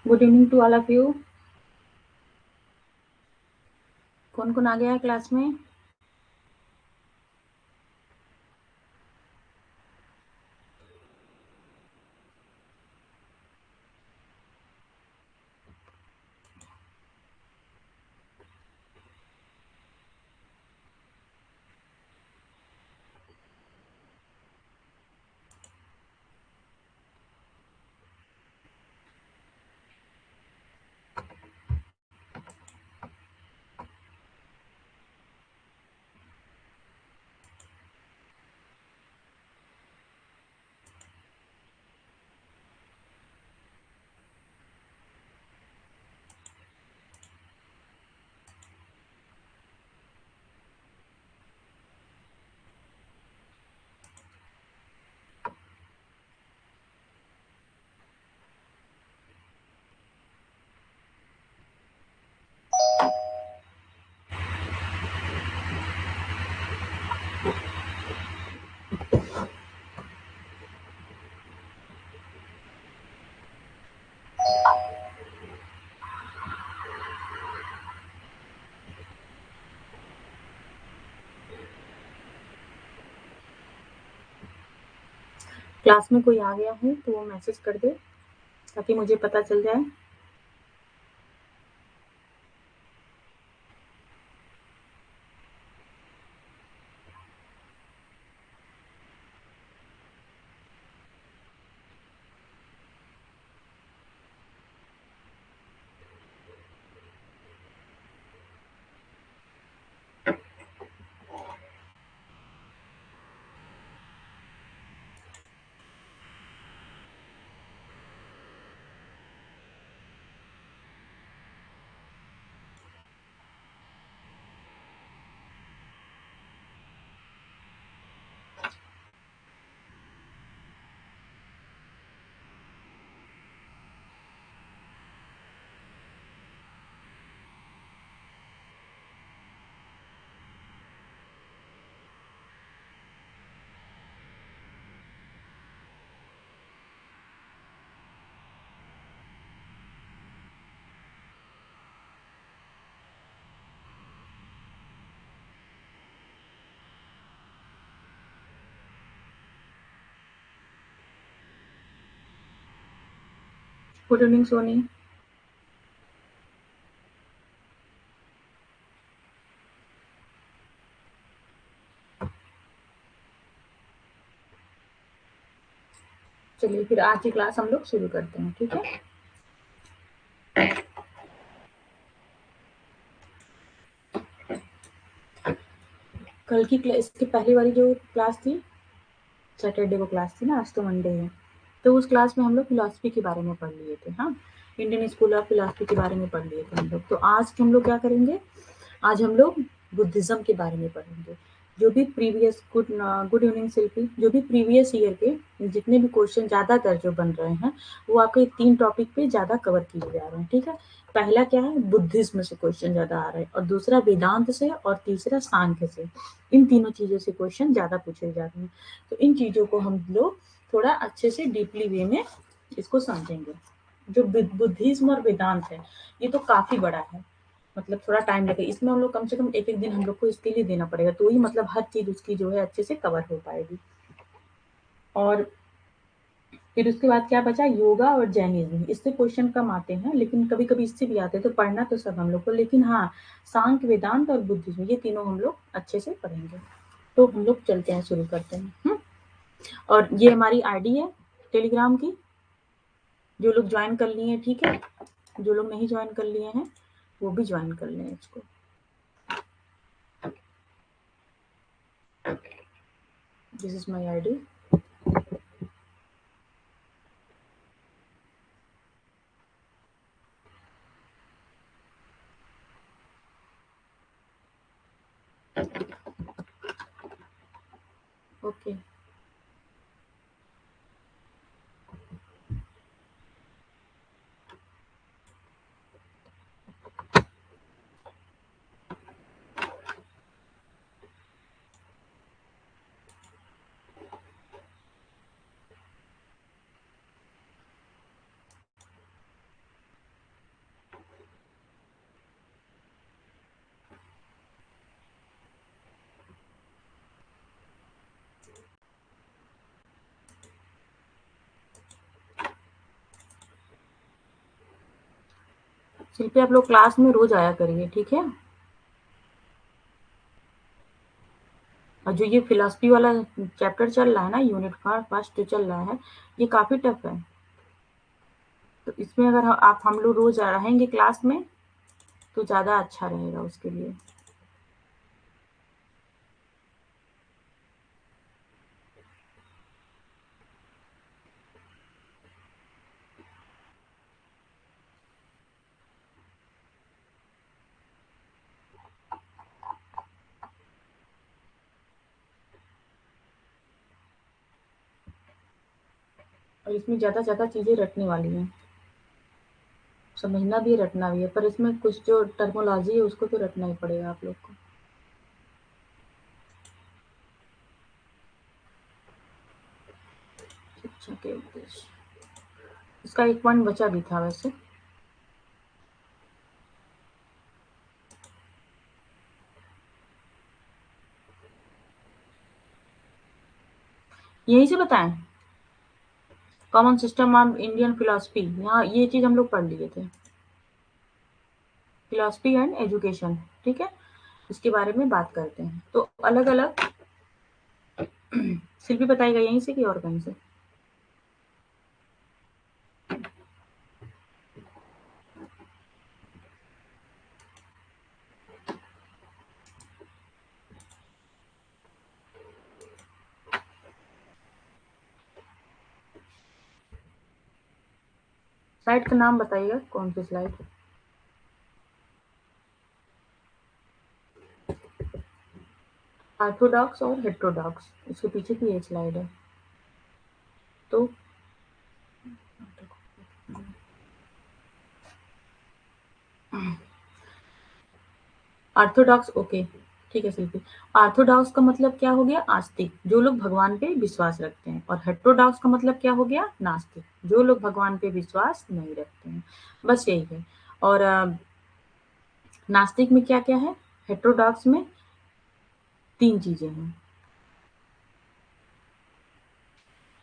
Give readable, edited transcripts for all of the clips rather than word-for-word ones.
Good evening to all of you. कौन कौन आ गया है क्लास में? क्लास में कोई आ गया है तो वो मैसेज कर दे ताकि मुझे पता चल जाए। Good evening Soni. चलिए फिर आज की क्लास हम लोग शुरू करते हैं, ठीक है। कल की इसकी पहली वाली जो क्लास थी, सैटरडे को क्लास थी ना, आज तो मंडे है। तो उस क्लास में हम लोग फिलॉसफी के बारे में पढ़ लिए थे। हाँ, इंडियन स्कूल ऑफ फिलॉसफी के बारे में पढ़ लिए थे हम लोग। तो आज हम लोग क्या करेंगे? आज हम लोग बुद्धिज्म के बारे में पढ़ेंगे। जो भी प्रीवियस गुड इवनिंग शिल्पी, जो भी प्रीवियस ईयर के जितने भी क्वेश्चन ज़्यादातर जो बन रहे हैं वो आपके 3 टॉपिक पे ज़्यादा कवर किए जा रहे हैं, ठीक है। पहला क्या है? बुद्धिज्म से क्वेश्चन ज़्यादा आ रहे हैं, और दूसरा वेदांत से, और तीसरा सांख्य से। इन तीनों चीज़ों से क्वेश्चन ज़्यादा पूछे जा रहे हैं। तो इन चीज़ों को हम लोग थोड़ा अच्छे से डीपली वे में इसको समझेंगे। जो बुद्धिज्म और वेदांत है ये तो काफ़ी बड़ा है, मतलब थोड़ा टाइम लगेगा इसमें। हम लोग कम से कम एक दिन हम लोग को इसके लिए देना पड़ेगा, तो ही मतलब हर चीज़ उसकी जो है अच्छे से कवर हो पाएगी। और फिर उसके बाद क्या बचा? योगा और जैनिज्म। इससे क्वेश्चन कम आते हैं, लेकिन कभी कभी इससे भी आते हैं, तो पढ़ना तो सब हम लोग को, लेकिन हाँ, सांख्य, वेदांत और बुद्धिज्म ये तीनों हम लोग अच्छे से पढ़ेंगे। तो हम लोग चलते हैं, शुरू करते हैं। और ये हमारी आईडी है टेलीग्राम की, जो लोग ज्वाइन कर लिए हैं, ठीक है। जो लोग नहीं ज्वाइन कर लिए हैं वो भी ज्वाइन कर लें इसको। This is my ID. Okay. Shilpi आप लोग क्लास में रोज आया करिए, ठीक है। और जो ये फिलॉसफी वाला चैप्टर चल रहा है ना, यूनिट फर्स्ट जो चल रहा है, ये काफी टफ है। तो इसमें अगर आप हम लोग रोज रहेंगे क्लास में तो ज्यादा अच्छा रहेगा उसके लिए। और इसमें ज्यादा ज्यादा चीजें रटने वाली हैं, समझना भी है रटना भी है, पर इसमें कुछ जो टर्मोलॉजी है उसको तो रटना ही पड़ेगा आप लोग को। शिक्षा के उद्देश्य, इसका एक पॉइंट बचा भी था वैसे। यहीं से बताएं, common system of Indian philosophy, यहाँ ये चीज हम लोग पढ़ लिए थे, फिलोसफी एंड एजुकेशन, ठीक है। इसके बारे में बात करते हैं। तो अलग अलग शिल्पी बताएगा यहीं से कि और कहीं से? स्लाइड का नाम बताइएगा, कौन सी स्लाइड? ऑर्थोडॉक्स और हेट्रोडॉक्स, इसके पीछे की ये स्लाइड है। तो ऑर्थोडॉक्स, ओके, ठीक है शिल्पी। ऑर्थोडॉक्स का मतलब क्या हो गया? आस्तिक, जो लोग भगवान पे विश्वास रखते हैं। और हेट्रोडॉक्स का मतलब क्या हो गया? नास्तिक, जो लोग भगवान पे विश्वास नहीं रखते हैं। बस यही है। और नास्तिक में क्या क्या है? हेट्रोडॉक्स में 3 चीजें हैं।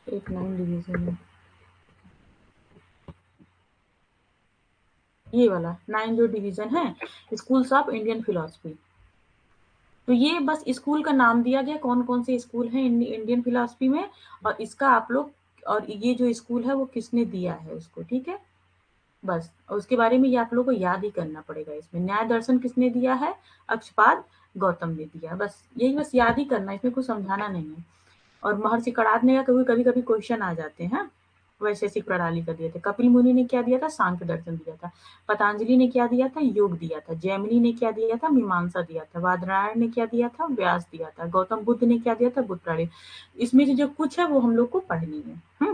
एक 9 डिवीजन है, ये वाला 9 जो डिवीजन है, स्कूल्स ऑफ इंडियन फिलोसफी। तो ये बस स्कूल का नाम दिया गया, कौन कौन से स्कूल हैं इंडियन फिलोसफी में, और इसका आप लोग, और ये जो स्कूल है वो किसने दिया है उसको, ठीक है। बस, और उसके बारे में ये आप लोग को याद ही करना पड़ेगा। इसमें न्याय दर्शन किसने दिया है? अक्षपाद गौतम ने दिया। बस यही, बस याद ही करना, इसमें कुछ समझाना नहीं है। और महर्षि कणाद ने, कभी कभी कभी क्वेश्चन आ जाते हैं, वैशेषिक प्रणाली का दिया था। कपिल मुनि ने क्या दिया था? सांख्य दर्शन दिया था। पतंजलि ने क्या दिया था? योग दिया था। जैमिनी ने क्या दिया था? मीमांसा दिया था। बादरायण ने क्या दिया था? व्यास दिया था। गौतम बुद्ध ने क्या दिया था? बुद्ध प्रणाली। इसमें से जो कुछ है वो हम लोग को पढ़नी है।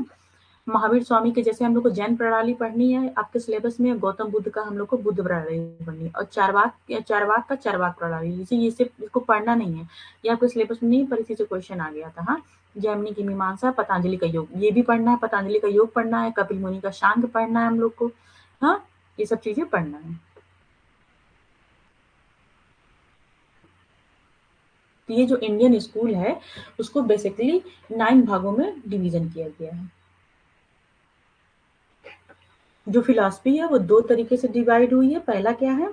महावीर स्वामी के जैसे हम लोग को जैन प्रणाली पढ़नी है आपके सिलेबस में, गौतम बुद्ध का हम लोग को बुद्ध प्रणाली पढ़नी है। और चारवाक का चारवाक प्रणाली, जैसे ये सिर्फ इसको पढ़ना नहीं है, ये आपके सिलेबस में नहीं, पर इसी से क्वेश्चन आ गया था। हाँ, जैमिनी की मीमांसा, पतंजलि का योग, ये भी पढ़ना है, पतंजलि का योग पढ़ना है, कपिल मुनि का सांख्य पढ़ना है हम लोग को। हाँ, ये सब चीजें पढ़ना है। तो ये जो इंडियन स्कूल है उसको बेसिकली 9 भागों में डिवीजन किया गया है। जो फिलॉसफी है वो 2 तरीके से डिवाइड हुई है। पहला क्या है?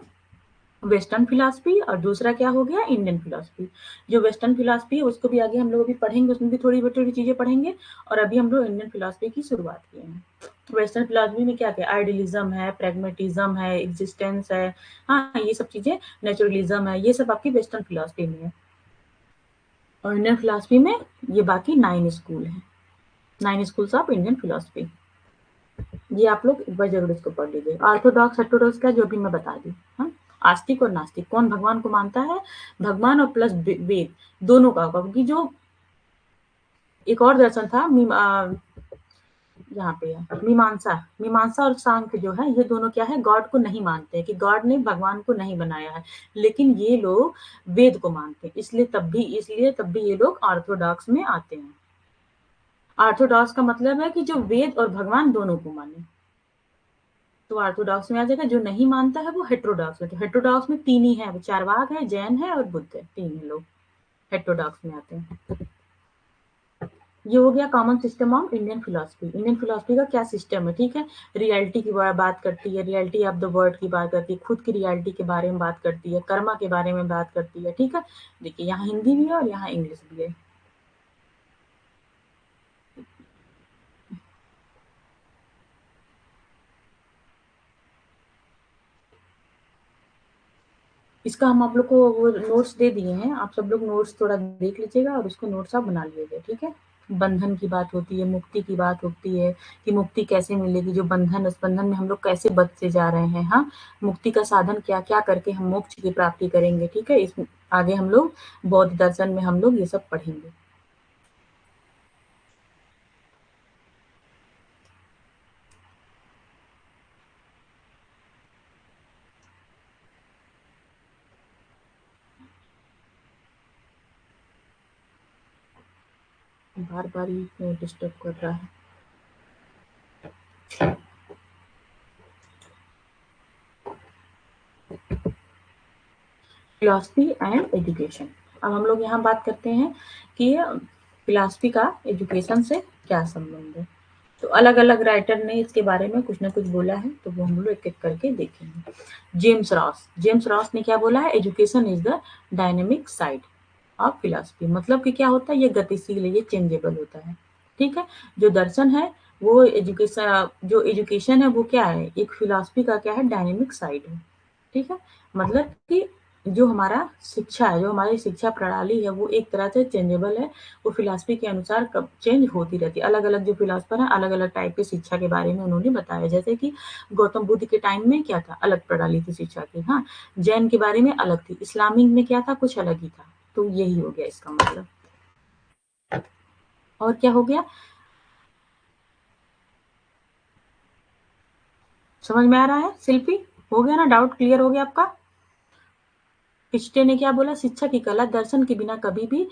वेस्टर्न फिलॉसफी, और दूसरा क्या हो गया? Indian philosophy. जो वेस्टर्न फिलॉसफी है उसको भी आगे हम लोग अभी पढ़ेंगे, उसमें भी थोड़ी थोड़ी चीजें पढ़ेंगे। और अभी हम लोग इंडियन फिलॉसफी की शुरुआत किए हैं। वेस्टर्न फिलॉसफी में क्या क्या? आइडियलिज्म है, प्रैग्मेटिज्म है, एग्जिस्टेंस है, हाँ ये सब चीजें, नेचुरलिज्म है, ये सब आपकी वेस्टर्न फिलॉसफी में है। और इंडियन फिलॉसफी में ये बाकी 9 स्कूल है, 9 स्कूल्स ऑफ इंडियन फिलॉसफी। ये आप लोग एक बार जरूर इसको पढ़ लीजिए। ऑर्थोडॉक्स हेटेरोडॉक्स का जो भी मैं बता दी। हाँ, आस्तिक और नास्तिक, कौन भगवान को मानता है? भगवान और प्लस वेद, दोनों का होगा। क्योंकि जो एक और दर्शन था यहाँ पे है मीमांसा, मीमांसा और सांख्य जो है, ये दोनों क्या है? गॉड को नहीं मानते हैं, कि गॉड ने भगवान को नहीं बनाया है। लेकिन ये लोग वेद को मानते हैं, इसलिए तब भी ये लोग ऑर्थोडॉक्स में आते हैं। ऑर्थोडॉक्स का मतलब है कि जो वेद और भगवान दोनों को माने, तो ऑर्थोडॉक्स में आ जाएगा। जो नहीं मानता है वो हेट्रोडॉक्स में। तो हेट्रोडॉक्स में 3 ही है, वो चारवाक है, जैन है और बुद्ध है, 3 है लोग हेट्रोडॉक्स में आते हैं। ये हो गया common system of Indian philosophy. Indian philosophy का क्या सिस्टम है, ठीक है। रियलिटी की बात करती है, रियलिटी ऑफ द वर्ल्ड की बात करती है, खुद की रियलिटी के बारे में बात करती है, कर्मा के बारे में बात करती है, ठीक है। देखिए यहाँ हिंदी भी है और यहाँ इंग्लिश भी है। इसका हम आप लोग को वो नोट्स दे दिए हैं, आप सब लोग नोट्स थोड़ा देख लीजिएगा और उसको नोट्स आप बना लीजिएगा, ठीक है। बंधन की बात होती है, मुक्ति की बात होती है कि मुक्ति कैसे मिलेगी, जो बंधन, उस बंधन में हम लोग कैसे बचते जा रहे हैं, हाँ। मुक्ति का साधन क्या क्या करके हम मोक्ष की प्राप्ति करेंगे, ठीक है। इस आगे हम लोग बौद्ध दर्शन में हम लोग ये सब पढ़ेंगे। बार बार ही डिस्टर्ब कर रहा है। Philosophy and education. अब हम लोग यहाँ बात करते हैं कि फिलॉसफी का एजुकेशन से क्या संबंध है। तो अलग अलग राइटर ने इसके बारे में कुछ ना कुछ बोला है, तो वो हम लोग एक एक करके देखेंगे। जेम्स रॉस ने क्या बोला है, education is the dynamic side of philosophy. मतलब कि क्या होता है, ये गतिशील है, ये चेंजेबल होता है, ठीक है। जो दर्शन है वो एजुकेशन, जो एजुकेशन है वो क्या है, एक फिलॉसफी का क्या है, डायनेमिक साइड है, ठीक है। मतलब कि जो हमारा शिक्षा है, जो हमारी शिक्षा प्रणाली है, वो एक तरह से चेंजेबल है। वो फिलॉसफी के अनुसार कब चेंज होती रहती है। अलग अलग जो फिलॉसफर हैं, अलग अलग टाइप की शिक्षा के बारे में उन्होंने बताया। जैसे कि गौतम बुद्ध के टाइम में क्या था, अलग प्रणाली थी शिक्षा की, हाँ। जैन के बारे में अलग थी, इस्लामिक में क्या था, कुछ अलग ही था। तो यही हो गया इसका मतलब। और क्या हो गया, समझ में आ रहा है शिल्पी? हो गया ना, डाउट क्लियर हो गया आपका? फिस्टे ने क्या बोला, शिक्षा की कला दर्शन के बिना कभी भी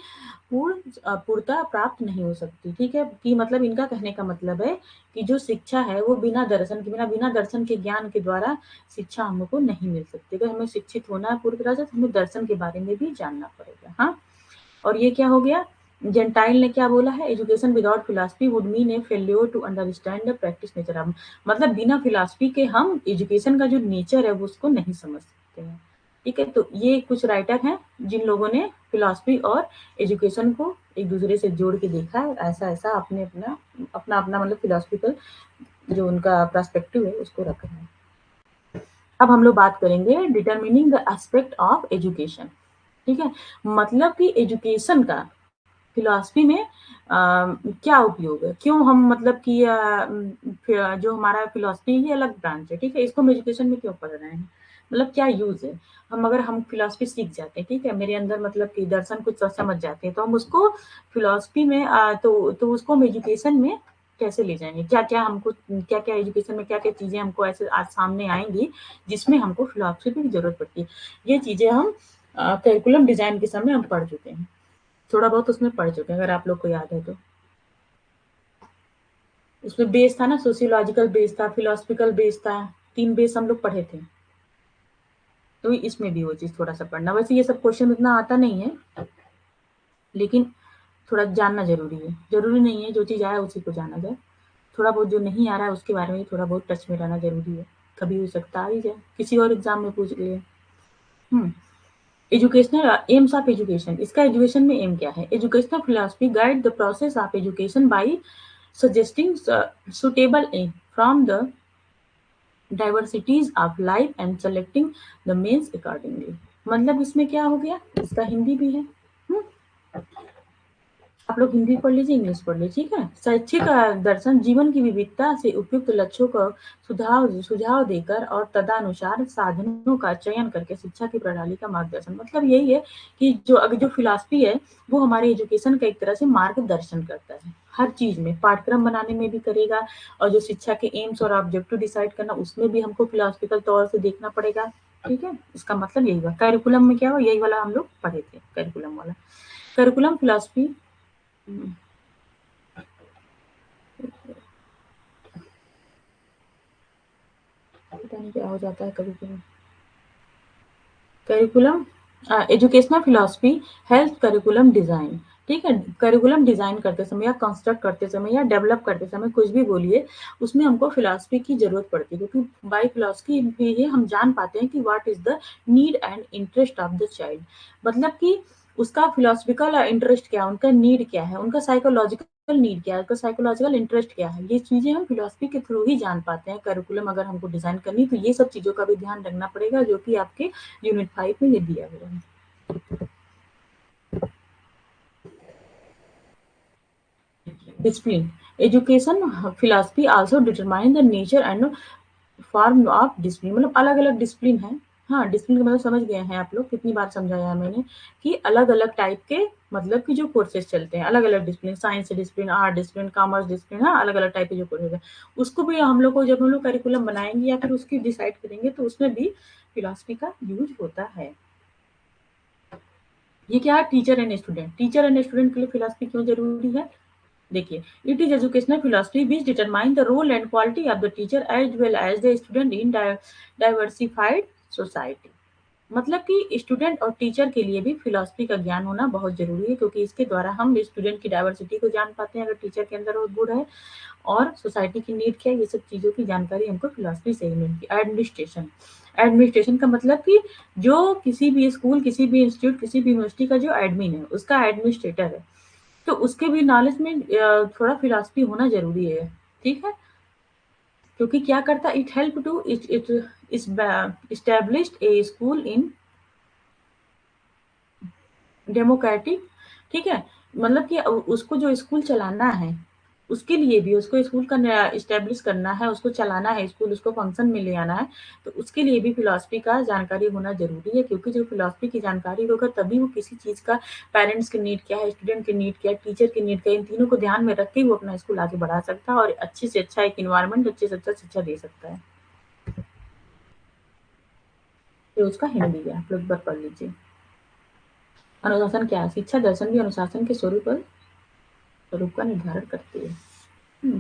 पूर्णता प्राप्त नहीं हो सकती, ठीक है। कि मतलब इनका कहने का मतलब है कि जो शिक्षा है वो बिना दर्शन के, बिना दर्शन के ज्ञान के द्वारा शिक्षा हमको नहीं मिल सकती। अगर हमें शिक्षित होना है पूरी तरह से, तो हमें दर्शन के बारे में भी जानना पड़ेगा, हाँ। और ये क्या हो गया, जेंटाइल ने क्या बोला है, education without philosophy would mean a failure to understand the practice nature of. मतलब बिना फिलॉसफी के हम एजुकेशन का जो नेचर है वो उसको नहीं समझ सकते हैं, ठीक है। तो ये कुछ राइटर हैं जिन लोगों ने फिलॉसफी और एजुकेशन को एक दूसरे से जोड़ के देखा है, ऐसा ऐसा अपने अपना अपना अपना मतलब फिलॉसफिकल जो उनका पर्सपेक्टिव है उसको रखा है। अब हम लोग बात करेंगे determining the aspect of education, ठीक है। मतलब कि एजुकेशन का फिलॉसफी में क्या उपयोग है, क्यों हम मतलब कि जो हमारा फिलॉसफी ये अलग ब्रांच है, ठीक है। इसको हम एजुकेशन में क्यों पढ़ रहे हैं, मतलब क्या यूज है। हम अगर हम फिलॉसफी सीख जाते हैं, ठीक है, मेरे अंदर मतलब कि दर्शन कुछ समझ जाते हैं, तो हम उसको फिलॉसफी में तो उसको हम एजुकेशन में कैसे ले जाएंगे, क्या क्या हमको, क्या क्या एजुकेशन में क्या क्या चीजें हमको ऐसे आज सामने आएंगी जिसमें हमको फिलॉसफी की जरूरत पड़ती है। ये चीजें हम करिकुलम डिजाइन के समय हम पढ़ चुके हैं, थोड़ा बहुत उसमें पढ़ चुके हैं, अगर आप लोग को याद है तो। उसमें बेस था ना, सोशियोलॉजिकल बेस था, फिलोसफिकल बेस था, 3 बेस हम लोग पढ़े थे। तो इसमें भी वो चीज़ थोड़ा-सा पढ़ना। वैसे ये सब क्वेश्चन उतना आता नहीं है, लेकिन थोड़ा जानना ज़रूरी है। ज़रूरी नहीं है जो चीज़ आए उसी को जाना जाए। थोड़ा बहुत जो नहीं आ रहा है उसके बारे में थोड़ा बहुत टच में रहना ज़रूरी है। कभी हो सकता आ ही जाए, किसी और एग्ज़ाम में पूछ लिए। हुँ। एजुकेशनल एम्स ऑफ एजुकेशन, इसका एजुकेशन में एम क्या है? Educational philosophy guide the process of education by suggesting suitable aim from the diversities of life and selecting the means accordingly। मतलब इसमें क्या हो गया, इसका हिंदी भी है। हुँ? आप लोग हिंदी पढ़ लीजिए, इंग्लिश पढ़ लीजिए, ठीक है। शैक्षिक दर्शन जीवन की विविधता से उपयुक्त लक्ष्यों को सुझाव सुझाव देकर और तदनुसार साधनों का चयन करके शिक्षा की प्रणाली का मार्गदर्शन। मतलब यही है कि जो फिलॉसफी है वो हमारे एजुकेशन का एक तरह से मार्गदर्शन करता है हर चीज में, पाठ्यक्रम बनाने में भी करेगा, और जो शिक्षा के एम्स और ऑब्जेक्टिव डिसाइड करना उसमें भी हमको फिलोसफिकल तौर से देखना पड़ेगा, ठीक है। इसका मतलब यही हुआ, करिकुलम में क्या हुआ, यही वाला हम लोग पढ़े थे, करिकुलम वाला। करिकुलम फिलॉसफी, पता नहीं क्या हो जाता है कभी-कभी। Curriculum educational philosophy help curriculum design. ठीक है? करिकुलम डिज़ाइन करते समय या कंस्ट्रक्ट करते समय या डेवलप करते समय कुछ भी बोलिए, उसमें हमको फिलॉसफी की ज़रूरत पड़ती है, क्योंकि बाय फिलॉसफी ही हम जान पाते हैं कि what is the need and interest of the child. मतलब कि उसका फिलॉसफिकल इंटरेस्ट क्या है, उनका नीड क्या है, उनका साइकोलॉजिकल नीड क्या है, उनका साइकोलॉजिकल इंटरेस्ट क्या है। ये चीज़ें हम फिलॉसफी के थ्रू ही जान पाते हैं। करिकुलम अगर हमको डिज़ाइन करनी है, तो ये सब चीज़ों का भी ध्यान रखना पड़ेगा, जो कि आपके यूनिट 5 में ये दिया हुआ है। Discipline. Education philosophy also determine the nature and form of discipline, मतलब अलग-अलग डिसिप्लिन है। हाँ, डिसिप्लिन का मतलब समझ गए हैं आप लोग, कितनी बार समझाया है मैंने कि अलग-अलग टाइप के मतलब कि जो कोर्सेज़ चलते हैं, अलग-अलग discipline, science discipline, art discipline, commerce discipline, हाँ, अलग-अलग टाइप के जो कोर्सेज़ हैं। उसको भी हम लोग को जब हम लोग करिकुलम बनाएँगे या फिर उसकी डिसाइड करेंगे, तो उसमें भी फिलॉसफी का यूज़ होता है। ये क्या है? Teacher and student. Teacher and student के लिए फिलॉसफी क्यों ज़रूरी है? देखिए, it is educational philosophy which determine the role and quality of the teacher as well as the student in diversified society. मतलब कि स्टूडेंट और टीचर के लिए भी फिलॉसफी का ज्ञान होना बहुत जरूरी है, क्योंकि इसके द्वारा हम स्टूडेंट की डाइवर्सिटी को जान पाते हैं, अगर टीचर के अंदर वो गुण है, और सोसाइटी की नीड क्या है, ये सब चीज़ों की जानकारी हमको फिलॉसफी से ही मिलती है। एडमिनिस्ट्रेशन। एडमिनिस्ट्रेशन का मतलब कि जो किसी भी स्कूल, किसी भी इंस्टीट्यूट, किसी भी यूनिवर्सिटी का जो एडमिन है, उसका एडमिनिस्ट्रेटर है, तो उसके भी नॉलेज में थोड़ा फिलॉसफी होना ज़रूरी है, ठीक है? क्योंकि क्या करता है, it help to it it is established a school in democratic, ठीक है? मतलब कि उसको जो स्कूल चलाना है, उसके लिए भी उसको स्कूल का एस्टैब्लिश करना है, उसको चलाना है स्कूल, उसको फंक्शन में ले आना है, तो उसके लिए भी फिलॉसफी का जानकारी होना ज़रूरी है, क्योंकि जो फिलॉसफी की जानकारी होगा, तभी वो किसी चीज़ का पेरेंट्स की नीड क्या है, स्टूडेंट की नीड क्या है, टीचर की नीड क्या है, इन तीनों को ध्यान में रख के वो अपना स्कूल आगे बढ़ा सकता है और अच्छे से अच्छा एक एनवायरनमेंट, अच्छे से अच्छा शिक्षा दे सकता है। तो उसका हिंदी है, आप लोग एक बार पढ़ लीजिए। अनुशासन क्या है? शिक्षा दर्शन भी अनुशासन के स्वरूप का निर्धारण करती है। हुँ,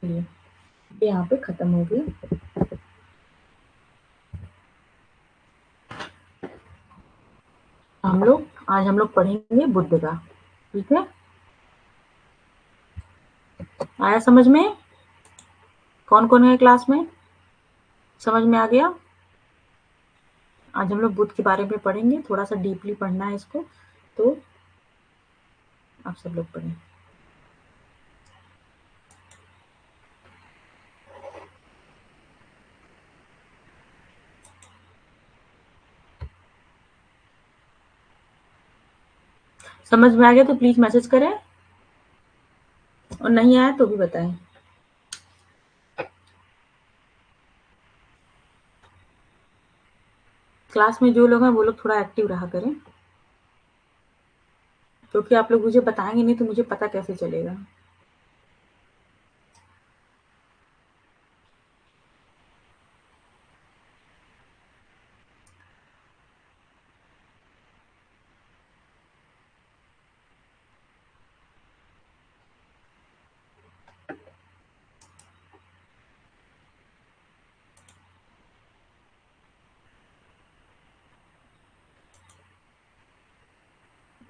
चलिए, ये यहाँ पे खत्म हो गया। आज हम लोग पढ़ेंगे बुद्ध का, ठीक है? आया समझ में? कौन-कौन है क्लास में? समझ में आ गया? आज हम लोग बुद्ध के बारे में पढ़ेंगे, थोड़ा-सा डीपली पढ़ना है इसको, तो आप सब लोग पढ़ें। समझ में आ गया तो प्लीज़ मैसेज करें, और नहीं आया तो भी बताएँ। क्लास में जो लोग हैं, वो लोग थोड़ा एक्टिव रहा करें, क्योंकि आप लोग मुझे बताएँगे नहीं तो मुझे पता कैसे चलेगा?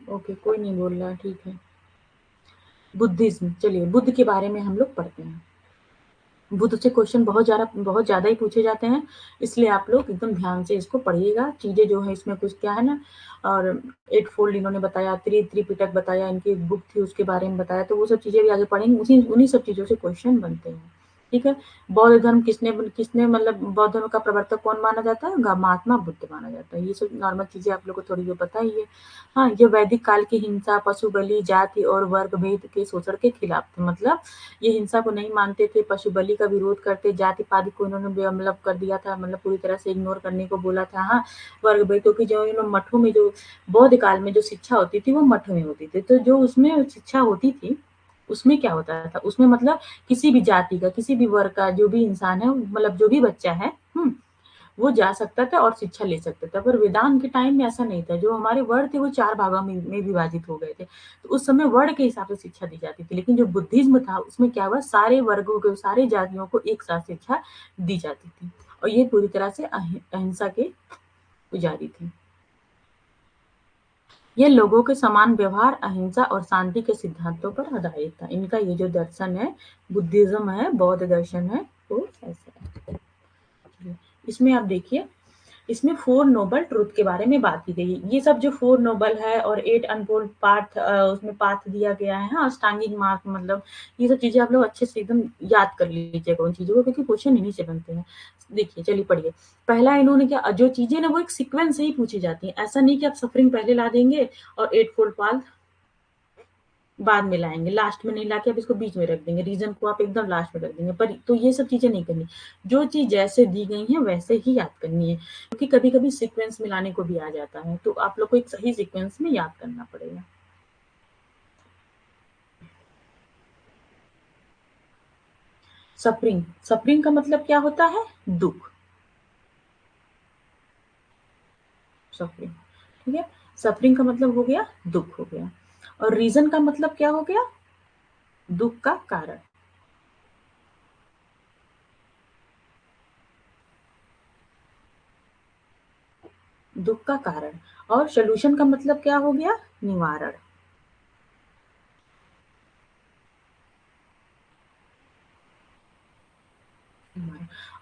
ओके, कोई नहीं बोल रहा, ठीक है। बुद्धिज़्म, चलिए बुद्ध के बारे में हम लोग पढ़ते हैं। बुद्ध से क्वेश्चन बहुत ज़्यादा ही पूछे जाते हैं, इसलिए आप लोग एकदम ध्यान से इसको पढ़िएगा। चीज़ें जो हैं इसमें कुछ क्या है ना, और एट फोल्ड इन्होंने बताया, त्रिपिटक बताया, इनकी एक बुक थी उसके बारे में बताया, तो वो सब चीज़ें भी आगे पढ़ेंगे, उसी उन्हीं सब चीज़ों से क्वेश्चन बनते हैं, ठीक है? बौद्ध धर्म किसने मतलब बौद्ध धर्म का प्रवर्तक कौन माना जाता है? महात्मा बुद्ध माना जाता है। ये सब नॉर्मल चीज़ें आप लोग को थोड़ी बहुत पता ही है। हाँ, ये वैदिक काल की हिंसा, पशु बलि, जाति और वर्ग भेद के शोषण के खिलाफ थे। मतलब ये हिंसा को नहीं मानते थे, पशु बलि का विरोध करते, जाति-पाति को इन्होंने मतलब कर दिया था, मतलब पूरी तरह से इग्नोर करने को बोला था। हाँ, वर्ग भेद, क्योंकि जो इन मठों में जो बौद्ध काल में जो शिक्षा होती थी, वो मठों में होती थी। तो जो उसमें शिक्षा होती थी, उसमें क्या होता था? उसमें मतलब किसी भी जाति का, किसी भी वर्ग का जो भी इंसान है, मतलब जो भी बच्चा है, वो जा सकता था और शिक्षा ले सकता था। पर वेदांत के टाइम में ऐसा नहीं था। जो हमारे वर्ण थे वो 4 भागों में विभाजित हो गए थे। तो उस समय वर्ण के हिसाब से शिक्षा दी जाती थी। लेकिन जो बुद्धिज्म था उसमें क्या हुआ, सारे वर्गों को, सारे जातियों को एक साथ शिक्षा दी जाती थी और ये पूरी तरह से अहिंसा के पुजारी थे। ये लोगों के समान व्यवहार, अहिंसा और शांति के सिद्धांतों पर आधारित था। इनका ये जो दर्शन है, बुद्धिज्म है, बौद्ध दर्शन है, वो ऐसा है। इसमें आप देखिए, इसमें 4 नोबल ट्रुथ के बारे में बात की गई है। ये सब जो 4 नोबल है और 8 अनटोल्ड पाथ, उसमें पाथ दिया गया है। हाँ, अष्टांगिक मार्ग, मतलब ये सब चीजें आप लोग अच्छे से एकदम याद कर लीजिएगा उन चीजों को, क्योंकि क्वेश्चन इन्हीं से बनते हैं। देखिए, चलिए पढ़िए। पहला इन्होंने क्या, जो चीजें ना वो एक सीक्वेंस से ही पूछी जाती है। ऐसा नहीं कि आप सफरिंग पहले ला देंगे और 8 फोल्ड पाथ बाद में लाएंगे, लास्ट में नहीं लाके आप इसको बीच में रख देंगे, रीजन को आप एकदम लास्ट में रख देंगे। पर तो ये सब चीजें नहीं करनी। जो चीज जैसे दी गई है वैसे ही याद करनी है, क्योंकि कभी कभी सीक्वेंस मिलाने को भी आ जाता है। तो आप लोग को एक सही सीक्वेंस में याद करना पड़ेगा। सफरिंग, सफरिंग का मतलब क्या होता है, दुख। सफरिंग, ठीक है। सफरिंग का मतलब हो गया दुख हो गया। और रीजन का मतलब क्या हो गया, दुख का कारण। दुख का कारण। और सोल्यूशन का मतलब क्या हो गया, निवारण।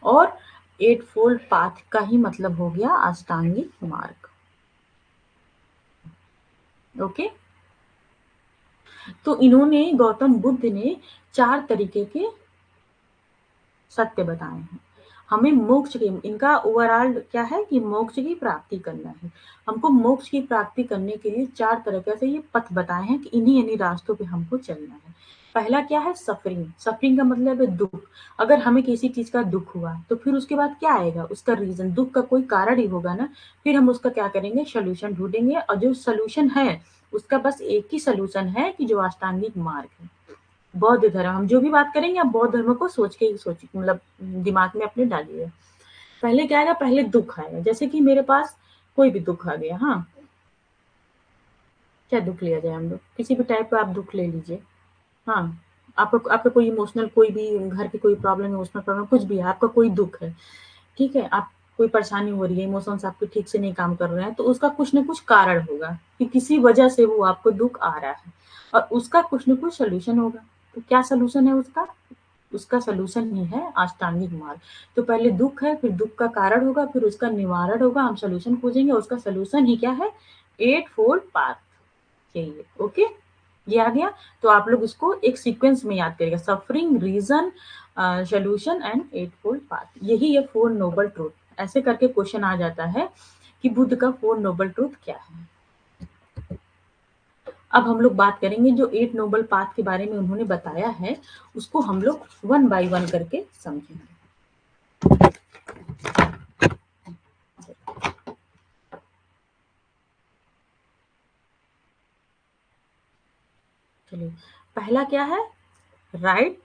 और 8 फोल्ड पाथ का ही मतलब हो गया अष्टांगिक मार्ग। ओके। तो इन्होंने, गौतम बुद्ध ने 4 तरीके के सत्य बताए हैं। हमें मोक्ष की, इनका ओवरऑल क्या है कि मोक्ष की प्राप्ति करना है। हमको मोक्ष की प्राप्ति करने के लिए 4 तरह से ये पथ बताए हैं कि इन्हीं रास्तों पे हमको चलना है। पहला क्या है, सफरिंग। सफरिंग का मतलब है दुख। अगर हमें किसी चीज का दुख हुआ तो फिर उसके बाद क्या आएगा, उसका रीजन, दुख का कोई कारण ही होगा ना। फिर हम उसका क्या करेंगे, सोल्यूशन ढूंढेंगे। और जो सोल्यूशन है उसका बस एक ही सोल्यूशन है कि जो अष्टांगिक मार्ग है, बौद्ध धर्म। हम जो भी बात करेंगे आप बौद्ध धर्म को सोच के ही सोचिए, मतलब दिमाग में अपने डालिए। पहले क्या आएगा, पहले दुख आएगा। जैसे कि मेरे पास कोई भी दुख आ गया, हाँ, क्या दुख लिया जाए, हम लोग किसी भी टाइप का आप दुख ले लीजिए। हाँ, आपका आपका कोई इमोशनल, कोई भी घर की कोई प्रॉब्लम, इमोशनल प्रॉब्लम कुछ भी है, आपका कोई दुख है, ठीक है। आप कोई परेशानी हो रही है, इमोशंस आपके ठीक से नहीं काम कर रहे हैं, तो उसका कुछ ना कुछ कारण होगा कि किसी वजह से वो आपको दुख आ रहा है और उसका कुछ ना कुछ सोल्यूशन होगा। तो क्या सोल्यूशन है उसका, उसका सोल्यूशन ही है अष्टांगिक मार्ग। तो पहले दुख है, फिर दुख का कारण होगा, फिर उसका निवारण होगा, हम सोल्यूशन खोजेंगे, उसका सोल्यूशन ही क्या है, 8 फोल्ड पाथ चाहिए। ओके, ये आ गया। तो आप लोग इसको एक सीक्वेंस में याद करिएगा, suffering, reason, solution and 8 fold path. यही है 4 नोबल ट्रूथ। ऐसे करके क्वेश्चन आ जाता है कि बुद्ध का 4 नोबल ट्रूथ क्या है। अब हम लोग बात करेंगे जो 8 नोबल पाथ के बारे में उन्होंने बताया है, उसको हम लोग वन बाय वन करके समझेंगे। चलिए, पहला क्या है, राइट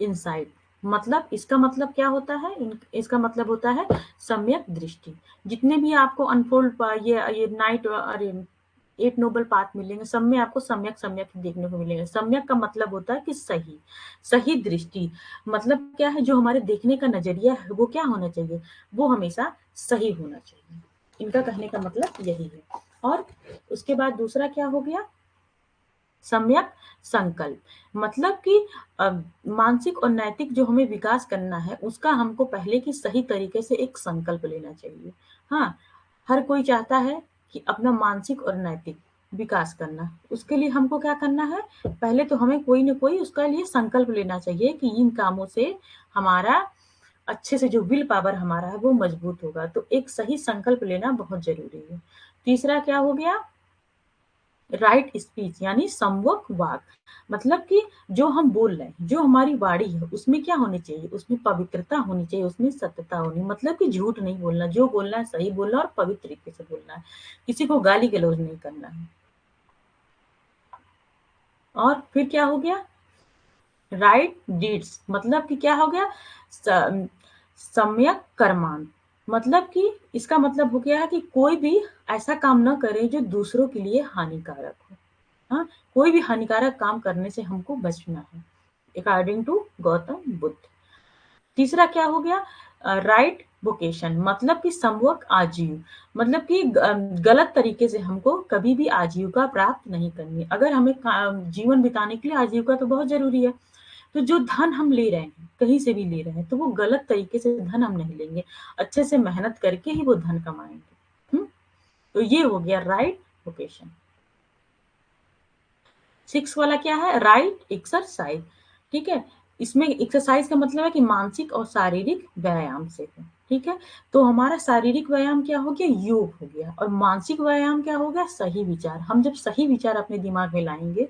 इनसाइट। मतलब इसका मतलब क्या होता है, इसका मतलब होता है सम्यक दृष्टि। जितने भी आपको अनफोल्ड ये नाइट, अरे 8 नोबल पाथ मिलेंगे, सब में आपको सम्यक सम्यक देखने को मिलेंगे। सम्यक का मतलब होता है कि सही, सही दृष्टि। मतलब क्या है, जो हमारे देखने का नजरिया है वो क्या होना चाहिए, वो हमेशा सही होना चाहिए। इनका कहने का मतलब यही है। और उसके बाद दूसरा क्या हो गया, सम्यक संकल्प। मतलब कि मानसिक और नैतिक जो हमें विकास करना है उसका हमको पहले की सही तरीके से एक संकल्प लेना चाहिए। हाँ, हर कोई चाहता है कि अपना मानसिक और नैतिक विकास करना, उसके लिए हमको क्या करना है, पहले तो हमें कोई ना कोई उसका लिए संकल्प लेना चाहिए कि इन कामों से हमारा अच्छे से, जो विल पावर हमारा है वो मजबूत होगा। तो एक सही संकल्प लेना बहुत जरूरी है। तीसरा क्या हो गया, राइट स्पीच, यानी संवक वाक। मतलब कि जो हम बोल रहे हैं, जो हमारी वाणी है उसमें क्या होनी चाहिए, उसमें पवित्रता होनी चाहिए, उसमें सत्यता होनी, मतलब कि झूठ नहीं बोलना, जो बोलना है सही बोलना और पवित्र तरीके से बोलना है, किसी को गाली गलौज नहीं करना है। और फिर क्या हो गया, राइट डीड्स। मतलब कि क्या हो गया, सम्यक कर्मांत। मतलब कि इसका मतलब हो गया कि कोई भी ऐसा काम न करे जो दूसरों के लिए हानिकारक हो। हाँ, कोई भी हानिकारक काम करने से हमको बचना है, अकॉर्डिंग टू गौतम बुद्ध। तीसरा क्या हो गया, राइट वोकेशन, मतलब कि सम्यक आजीव, मतलब कि गलत तरीके से हमको कभी भी आजीविका प्राप्त नहीं करनी। अगर हमें जीवन बिताने के लिए आजीविका तो बहुत जरूरी है, तो जो धन हम ले रहे हैं, कहीं से भी ले रहे हैं, तो वो गलत तरीके से धन हम नहीं लेंगे, अच्छे से मेहनत करके ही वो धन कमाएंगे। तो ये हो गया राइट वोकेशन। 6 वाला क्या है, राइट एक्सरसाइज। ठीक है, इसमें एक्सरसाइज का मतलब है कि मानसिक और शारीरिक व्यायाम से है। ठीक है, तो हमारा शारीरिक व्यायाम क्या हो गया, योग हो गया, और मानसिक व्यायाम क्या हो गया, सही विचार। हम जब सही विचार अपने दिमाग में लाएंगे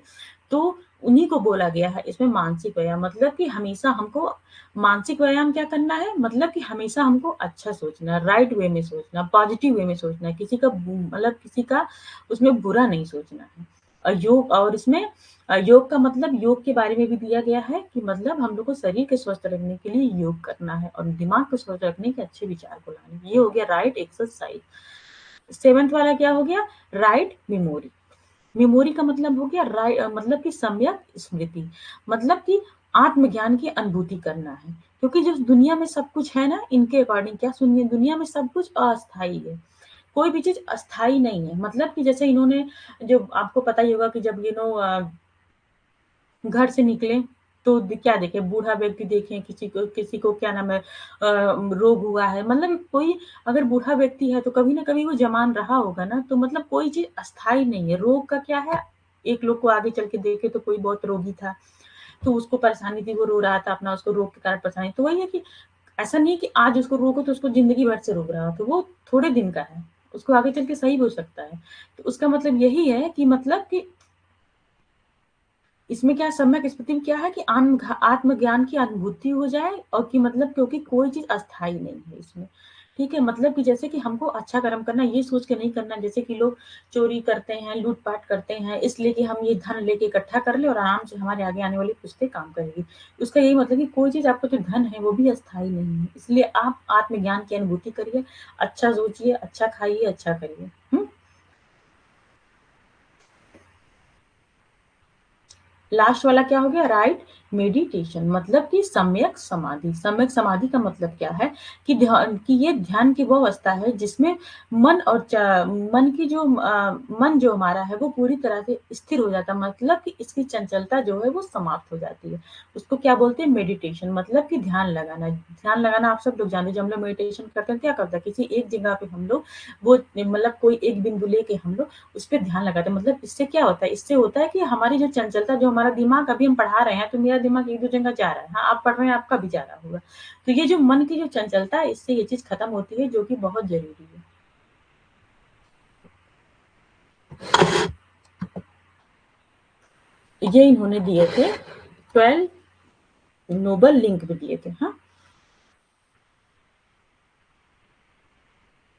तो उन्हीं को बोला गया है इसमें मानसिक व्यायाम। मतलब कि हमेशा हमको मानसिक व्यायाम क्या करना है, मतलब कि हमेशा हमको अच्छा सोचना, राइट वे में सोचना, पॉजिटिव वे में सोचना, किसी का मतलब किसी का उसमें बुरा नहीं सोचना है। योग, और इसमें योग का मतलब योग के बारे में भी दिया गया है कि मतलब हम लोग को शरीर के स्वस्थ रखने के लिए योग करना है और दिमाग को स्वस्थ रखने के अच्छे विचार को लाने। ये हो गया राइट एक्सरसाइज। 7th वाला क्या हो गया, राइट मेमोरी। मेमोरी का मतलब हो गया मतलब कि सम्यक स्मृति, मतलब कि आत्मज्ञान की अनुभूति करना है। क्योंकि जो दुनिया में सब कुछ है ना, इनके अकॉर्डिंग क्या सुनिए, दुनिया में सब कुछ अस्थाई है, कोई भी चीज अस्थाई नहीं है। मतलब कि जैसे इन्होंने, जो आपको पता ही होगा कि जब ये लोग घर से निकले तो क्या देखे, बूढ़ा व्यक्ति देखे, किसी को क्या नाम है, रोग हुआ है, मतलब कोई अगर बूढ़ा व्यक्ति है तो कभी ना कभी वो जवान रहा होगा ना, तो मतलब कोई चीज अस्थाई नहीं है। रोग का क्या है, एक लोग को आगे चल के देखे तो कोई बहुत रोगी था, तो उसको परेशानी थी, वो रो रहा था अपना, उसको रोग के कारण परेशानी, तो वही है कि ऐसा नहीं है कि आज उसको रोग हो तो उसको जिंदगी भर से रोग रहा हो, तो वो थोड़े दिन का है, उसको आगे चल के सही हो सकता है। तो उसका मतलब यही है कि मतलब कि इसमें क्या सम्यक स्मृति में क्या है कि आत्मज्ञान की अनुभूति हो जाए, और कि मतलब क्योंकि कोई चीज अस्थाई नहीं है इसमें। ठीक है, मतलब कि जैसे कि हमको अच्छा कर्म करना, ये सोच के नहीं करना जैसे कि लोग चोरी करते हैं, लूटपाट करते हैं, इसलिए कि हम ये धन लेके इकट्ठा कर ले और आराम से हमारे आगे आने वाली पुश्तें काम करेगी। उसका यही मतलब कि कोई चीज, आपका जो धन है वो भी अस्थाई नहीं है, इसलिए आप आत्मज्ञान की अनुभूति करिए, अच्छा सोचिए, अच्छा खाइए, अच्छा करिए। लास्ट वाला क्या हो गया, राइट मेडिटेशन, मतलब कि सम्यक समाधि। सम्यक समाधि का मतलब क्या है कि ध्यान, कि ये ध्यान की वो अवस्था है जिसमें मन और मन की जो मन जो हमारा है वो पूरी तरह से स्थिर हो जाता है, मतलब कि इसकी चंचलता जो है वो समाप्त हो जाती है। उसको क्या बोलते हैं, मेडिटेशन, मतलब कि ध्यान लगाना। ध्यान लगाना आप सब लोग जानते हैं, जब हम लोग मेडिटेशन करते हैं क्या करते हैं, किसी एक जगह पे हम लोग वो मतलब कोई एक बिंदु लेके हम लोग उस पे ध्यान लगाते हैं। मतलब इससे क्या होता है, इससे होता है कि हमारी जो चंचलता, जो हमारा दिमाग, अभी हम पढ़ा रहे हैं तो मेरा दिमाग एक दो जगह जा रहा है, हाँ आप पढ़ रहे हैं आपका भी जा रहा होगा, तो ये जो मन की जो चंचलता है, इससे ये चीज खत्म होती है, जो कि बहुत जरूरी है। ये इन्होंने दिए थे 12 नोबल लिंक भी दिए थे। हाँ,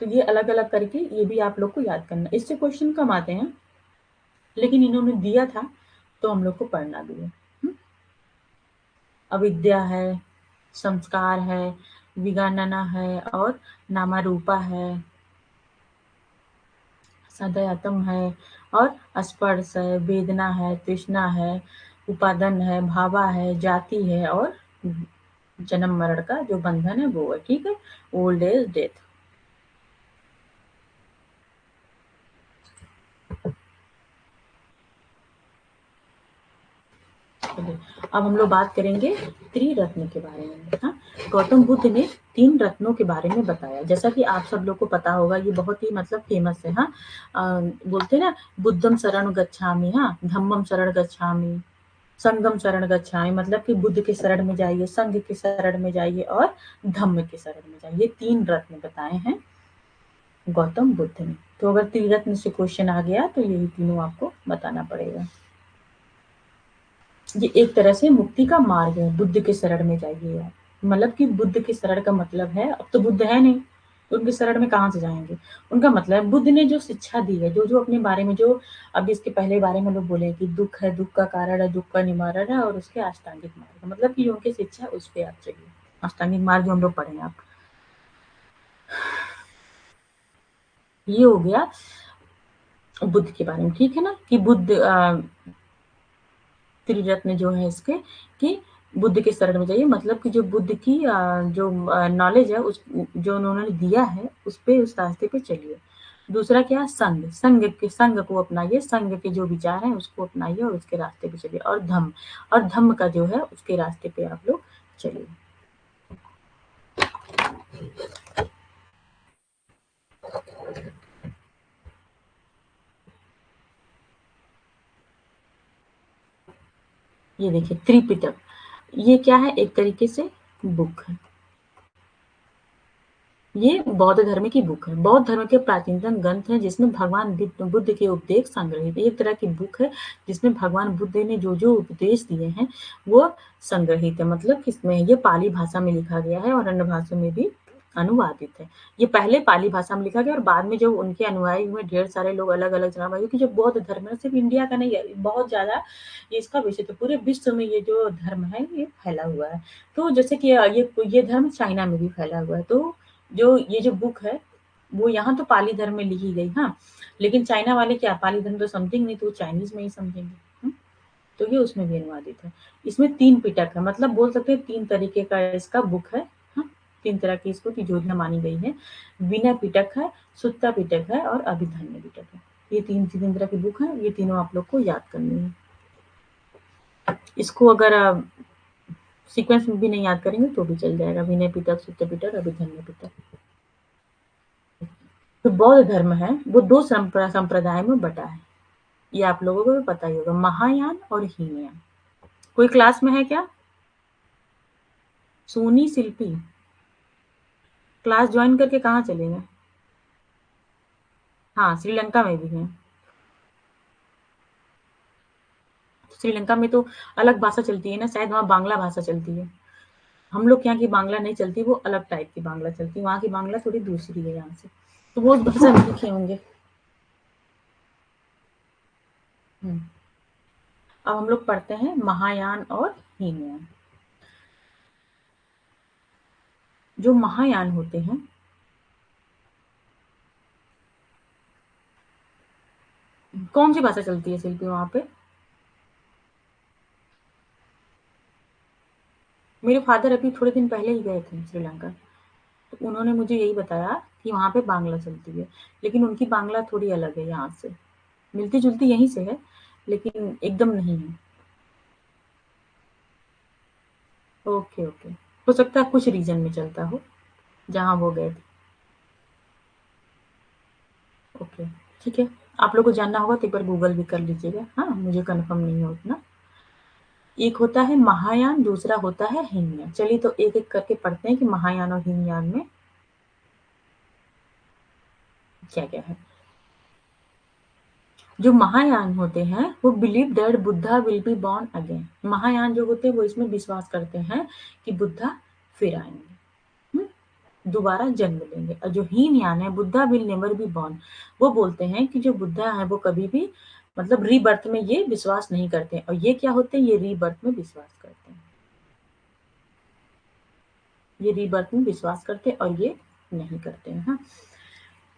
तो ये अलग अलग करके ये भी आप लोग को याद करना, इससे क्वेश्चन कम आते हैं, लेकिन इन्होंने दिया था तो हम लोग को पढ़ना भी है। अविद्या है, संस्कार है, विगणना है, और नामारूपा है, सदयतम है, और स्पर्श है, वेदना है, तृष्णा है, उपादान है, भावा है, जाति है, और जन्म मरण का जो बंधन है वो है। ठीक है, ओल्ड एज डेथ। चलिए, अब हम लोग बात करेंगे त्रिरत्न के बारे में। हाँ, गौतम बुद्ध ने 3 रत्नों के बारे में बताया, जैसा कि आप सब लोग को पता होगा, ये बहुत ही मतलब फेमस है। हाँ, बोलते हैं ना, बुद्धम शरण गच्छामि, हाँ, धम्मम शरण गच्छामि, संगम शरण गच्छामि, मतलब कि बुद्ध के शरण में जाइए, संघ के शरण में जाइए, और धम्म के शरण में जाइए। 3 रत्न बताए हैं गौतम बुद्ध ने। तो अगर त्रिरत्न से क्वेश्चन आ गया तो यही तीनों आपको बताना पड़ेगा। ये एक तरह से मुक्ति का मार्ग है, बुद्ध के शरण में जाइए आप। मतलब कि बुद्ध के शरण का मतलब है, अब तो बुद्ध है नहीं तो उनके शरण में कहाँ से जाएंगे। उनका मतलब है बुद्ध ने जो शिक्षा दी है, जो जो अपने बारे में, जो अभी इसके पहले बारे में लोग बोले कि दुख है, दुख का कारण है, दुख का निवारण है, और उसके अष्टांगिक मार्ग, मतलब कि जो उनकी शिक्षा है उस पर आप चलिए। अष्टांगिक मार्ग जो हम लोग पढ़े आप, ये हो गया बुद्ध के बारे में, ठीक है ना? कि बुद्ध त्रिरत्न जो है इसके, कि बुद्ध के शरण में जाइए, मतलब कि जो बुद्ध की जो नॉलेज है उस जो उन्होंने दिया है उस पे, उस रास्ते पे चलिए। दूसरा क्या? संग, संग को अपनाइए, संग के जो विचार हैं उसको अपनाइए और उसके रास्ते पे चलिए। और धम्म का जो है उसके रास्ते पे आप लोग चलिए। ये देखिए त्रिपिटक, ये क्या है? एक तरीके से बुक है। ये बौद्ध धर्म की बुक है। बौद्ध धर्म के प्राचीनतम ग्रंथ है जिसमें भगवान बुद्ध के उपदेश संग्रहित है। एक तरह की बुक है जिसमें भगवान बुद्ध ने जो उपदेश दिए हैं वो संग्रहित है। मतलब किसमें? ये पाली भाषा में लिखा गया है और अन्य भाषाओं में भी अनुवादित है। ये पहले पाली भाषा में लिखा गया और बाद में जो उनके अनुयायी हुए ढेर सारे लोग अलग अलग जगह, क्योंकि जो बौद्ध धर्म है सिर्फ इंडिया का नहीं है, बहुत ज्यादा ये इसका विषय, तो पूरे विश्व में ये जो धर्म है ये फैला हुआ है। तो जैसे कि ये धर्म चाइना में भी फैला हुआ है। तो जो ये जो बुक है वो यहाँ तो पाली धर्म में लिखी गई, हाँ, लेकिन चाइना वाले क्या पाली धर्म तो समझेंगे नहीं, तो वो चाइनीज में ही समझेंगे। तो ये उसमें भी अनुवादित है। इसमें 3 पिटक है, मतलब बोल सकते हैं 3 तरीके का इसका बुक है। हाँ, 3 तरह की इसको तिजोरियाँ मानी गई हैं। विनय पिटक है, सुत्ता पिटक है और अभिधन्य पिटक है। ये 3 तरह की बुक है, ये तीनों आप लोग को याद करनी है। इसको अगर सीक्वेंस में भी नहीं याद करेंगे तो भी चल जाएगा। विनय पिटक, सुत्ता पिटक, अभिधन्य पिटक। जो बौद्ध धर्म है वो 2 संप्रदाय में बँटा है। ये आप लोगों को भी पता ही होगा, महायान और हीनयान। कोई क्लास में है क्या? सोनी शिल्पी, क्लास ज्वाइन करके कहाँ चले गए? हाँ, श्रीलंका में भी हैं। श्रीलंका में तो अलग भाषा चलती है ना, शायद वहाँ बांग्ला भाषा चलती है। हम लोग के यहाँ की बांग्ला नहीं चलती, वो अलग टाइप की बांग्ला चलती है। वहाँ की बांग्ला थोड़ी दूसरी है यहाँ से। तो वो भाषा नहीं लिखे होंगे। हुँ। अब हम लोग पढ़ते हैं महायान और हीनयान। जो महायान होते हैं, कौन सी भाषा चलती है शिल्पी वहाँ पे? मेरे फादर अभी थोड़े दिन पहले ही गए थे श्रीलंका। तो उन्होंने मुझे यही बताया कि वहाँ पे बांग्ला चलती है, लेकिन उनकी बांग्ला थोड़ी अलग है यहाँ से। मिलती-जुलती यहीं से है, लेकिन एकदम नहीं है। Okay, okay. हो सकता है कुछ रीजन में चलता हो, जहाँ वो गए थे। ओके, ठीक है। आप लोग को जानना होगा तो एक बार गूगल भी कर लीजिएगा। हाँ, मुझे कन्फर्म नहीं है उतना। एक होता है महायान, दूसरा होता है हीनयान। चलिए तो एक-एक करके पढ़ते हैं कि महायान और हीनयान में क्या-क्या है। जो महायान होते हैं वो believe that Buddha will be born again. Mahayana जो होते हैं वो इसमें विश्वास करते हैं कि बुद्धा फिर आएंगे, दोबारा जन्म लेंगे। और जो हीनयान है, Buddha will never be born, वो बोलते हैं कि जो बुद्धा है वो कभी भी, मतलब रीबर्थ में ये विश्वास नहीं करते हैं। और ये क्या होते हैं? ये रीबर्थ में विश्वास करते हैं। ये रीबर्थ में विश्वास करते हैं और ये नहीं करते हैं। हाँ,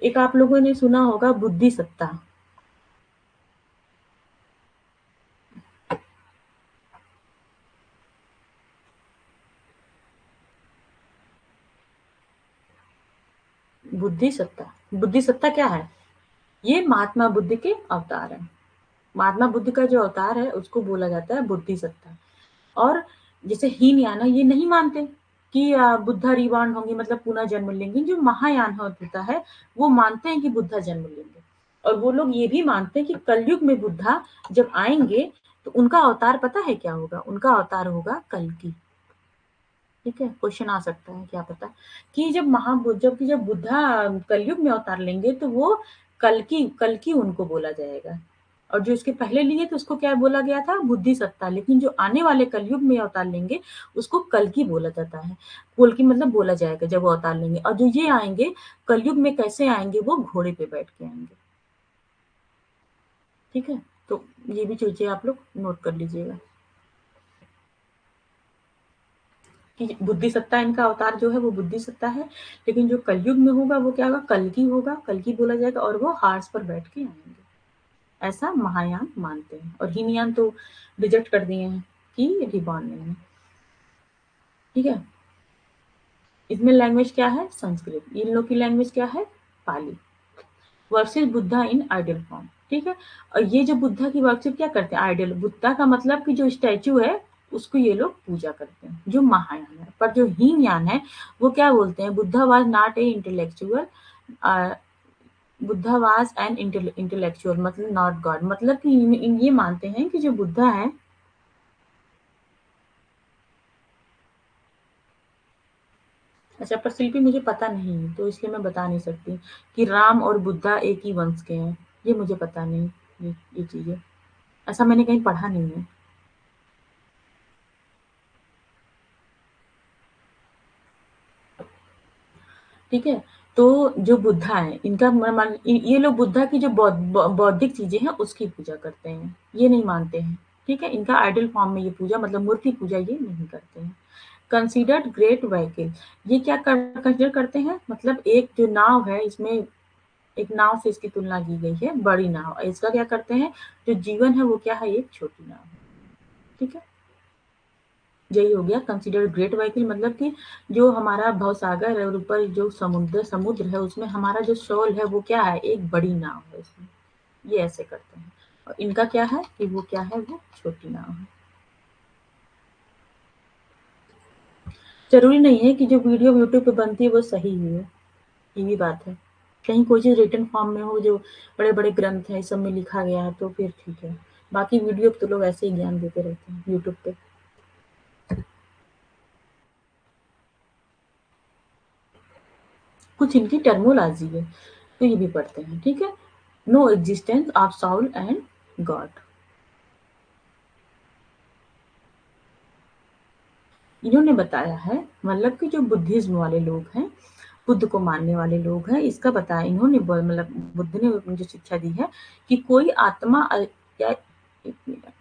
एक आप लोगों ने सुना होगा बुद्धि सत्ता। बुद्धि सत्ता, बुद्धि सत्ता क्या है? ये महात्मा बुद्ध के अवतार हैं। महात्मा बुद्ध का जो अवतार है उसको बोला जाता है बुद्धि सत्ता। और जैसे हीनयान है, ये नहीं मानते कि बुद्धा रिबॉर्न होंगे, मतलब पुनः जन्म लेंगे। जो महायान होता है वो मानते हैं कि बुद्धा जन्म लेंगे। और वो लोग ये भी मानते हैं कि कलयुग में बुद्धा जब आएंगे तो उनका अवतार पता है क्या होगा? उनका अवतार होगा कल्कि। ठीक है, क्वेश्चन आ सकता है क्या पता, कि जब बुद्धा कलयुग में अवतार लेंगे तो वो कल्कि उनको बोला जाएगा। और जो इसके पहले लिए थे उसको क्या बोला गया था? बुद्धि सत्ता। लेकिन जो आने वाले कलयुग में अवतार लेंगे उसको कल्कि बोला जाता है। कल्कि मतलब बोला जाएगा जब वो अवतार लेंगे। और जो ये आएंगे कलयुग में कैसे आएंगे? वो घोड़े पे बैठ के आएंगे। ठीक है, तो ये भी चीजें आप लोग नोट कर लीजिएगा। कि बुद्धि सत्ता, इनका अवतार जो है वो बुद्धि सत्ता है, लेकिन जो कलयुग में होगा वो क्या होगा, कल्कि होगा, कल्कि बोला जाएगा, और वो हार्स पर बैठ के आएंगे, ऐसा महायान मानते हैं। और हीनयान तो रिजेक्ट कर दिए हैं कि रिबॉर्न नहीं है। ठीक है, इसमें लैंग्वेज क्या है, संस्कृत, इन लोग की लैंग्वेज क्या है, Pali. Versus Buddha in ideal form. ठीक है, और ये जो बुद्धा की वर्शिप क्या करते हैं, आइडियल, बुद्धा का मतलब कि जो स्टैचू है उसको ये लोग पूजा करते हैं, जो महायान है। पर जो हीनयान है वो क्या बोलते हैं, Buddha was not a intellectual, Buddha was an intellectual, मतलब नॉट गॉड, मतलब कि ये मानते हैं कि जो बुद्धा है, अच्छा पर शिल्पी मुझे पता नहीं है तो इसलिए मैं बता नहीं सकती कि राम और बुद्धा एक ही वंश के हैं, ये मुझे पता नहीं। ये चीजें ऐसा मैंने कहीं पढ़ा नहीं है। ठीक है, तो जो बुद्धा है इनका ये लोग बुद्धा की जो बौद्धिक चीजें हैं उसकी पूजा करते हैं, ये नहीं मानते हैं। ठीक है, इनका आइडल फॉर्म में ये पूजा, मतलब मूर्ति पूजा ये नहीं करते हैं। कंसीडर्ड ग्रेट व्हीकल, ये क्या कंसिडर करते हैं, मतलब एक जो नाव है, इसमें एक नाव से इसकी तुलना की गई है, बड़ी नाव, इसका क्या करते हैं, जो जीवन है वो क्या है, एक छोटी नाव है। ठीक है, यही हो गया कंसीडर ग्रेट व्हीकल, मतलब कि जो हमारा भवसागर है और ऊपर जो समुद्र समुद्र है उसमें हमारा जो सोल है वो क्या है, एक बड़ी नाव है इसमें, ये ऐसे करते हैं। और इनका क्या है कि वो क्या है, वो छोटी नाव है। जरूरी नहीं है कि जो वीडियो यूट्यूब पे बनती है वो सही ही हो, ये भी बात है। कहीं कोई चीज रिटन फॉर्म में हो, जो बड़े बड़े ग्रंथ है इस सब में लिखा गया है तो फिर ठीक है, बाकी वीडियो पे तो लोग ऐसे ही ज्ञान देते रहते हैं यूट्यूब पे। कुछ इनकी टर्मोलॉजी है तो ये भी पढ़ते हैं। ठीक है, no existence of soul and God, इन्होंने बताया है, मतलब कि जो बुद्धिज्म वाले लोग हैं, बुद्ध को मानने वाले लोग हैं, इसका बताया इन्होंने, मतलब बुद्ध ने जो शिक्षा दी है कि कोई आत्मा या एक मिनट,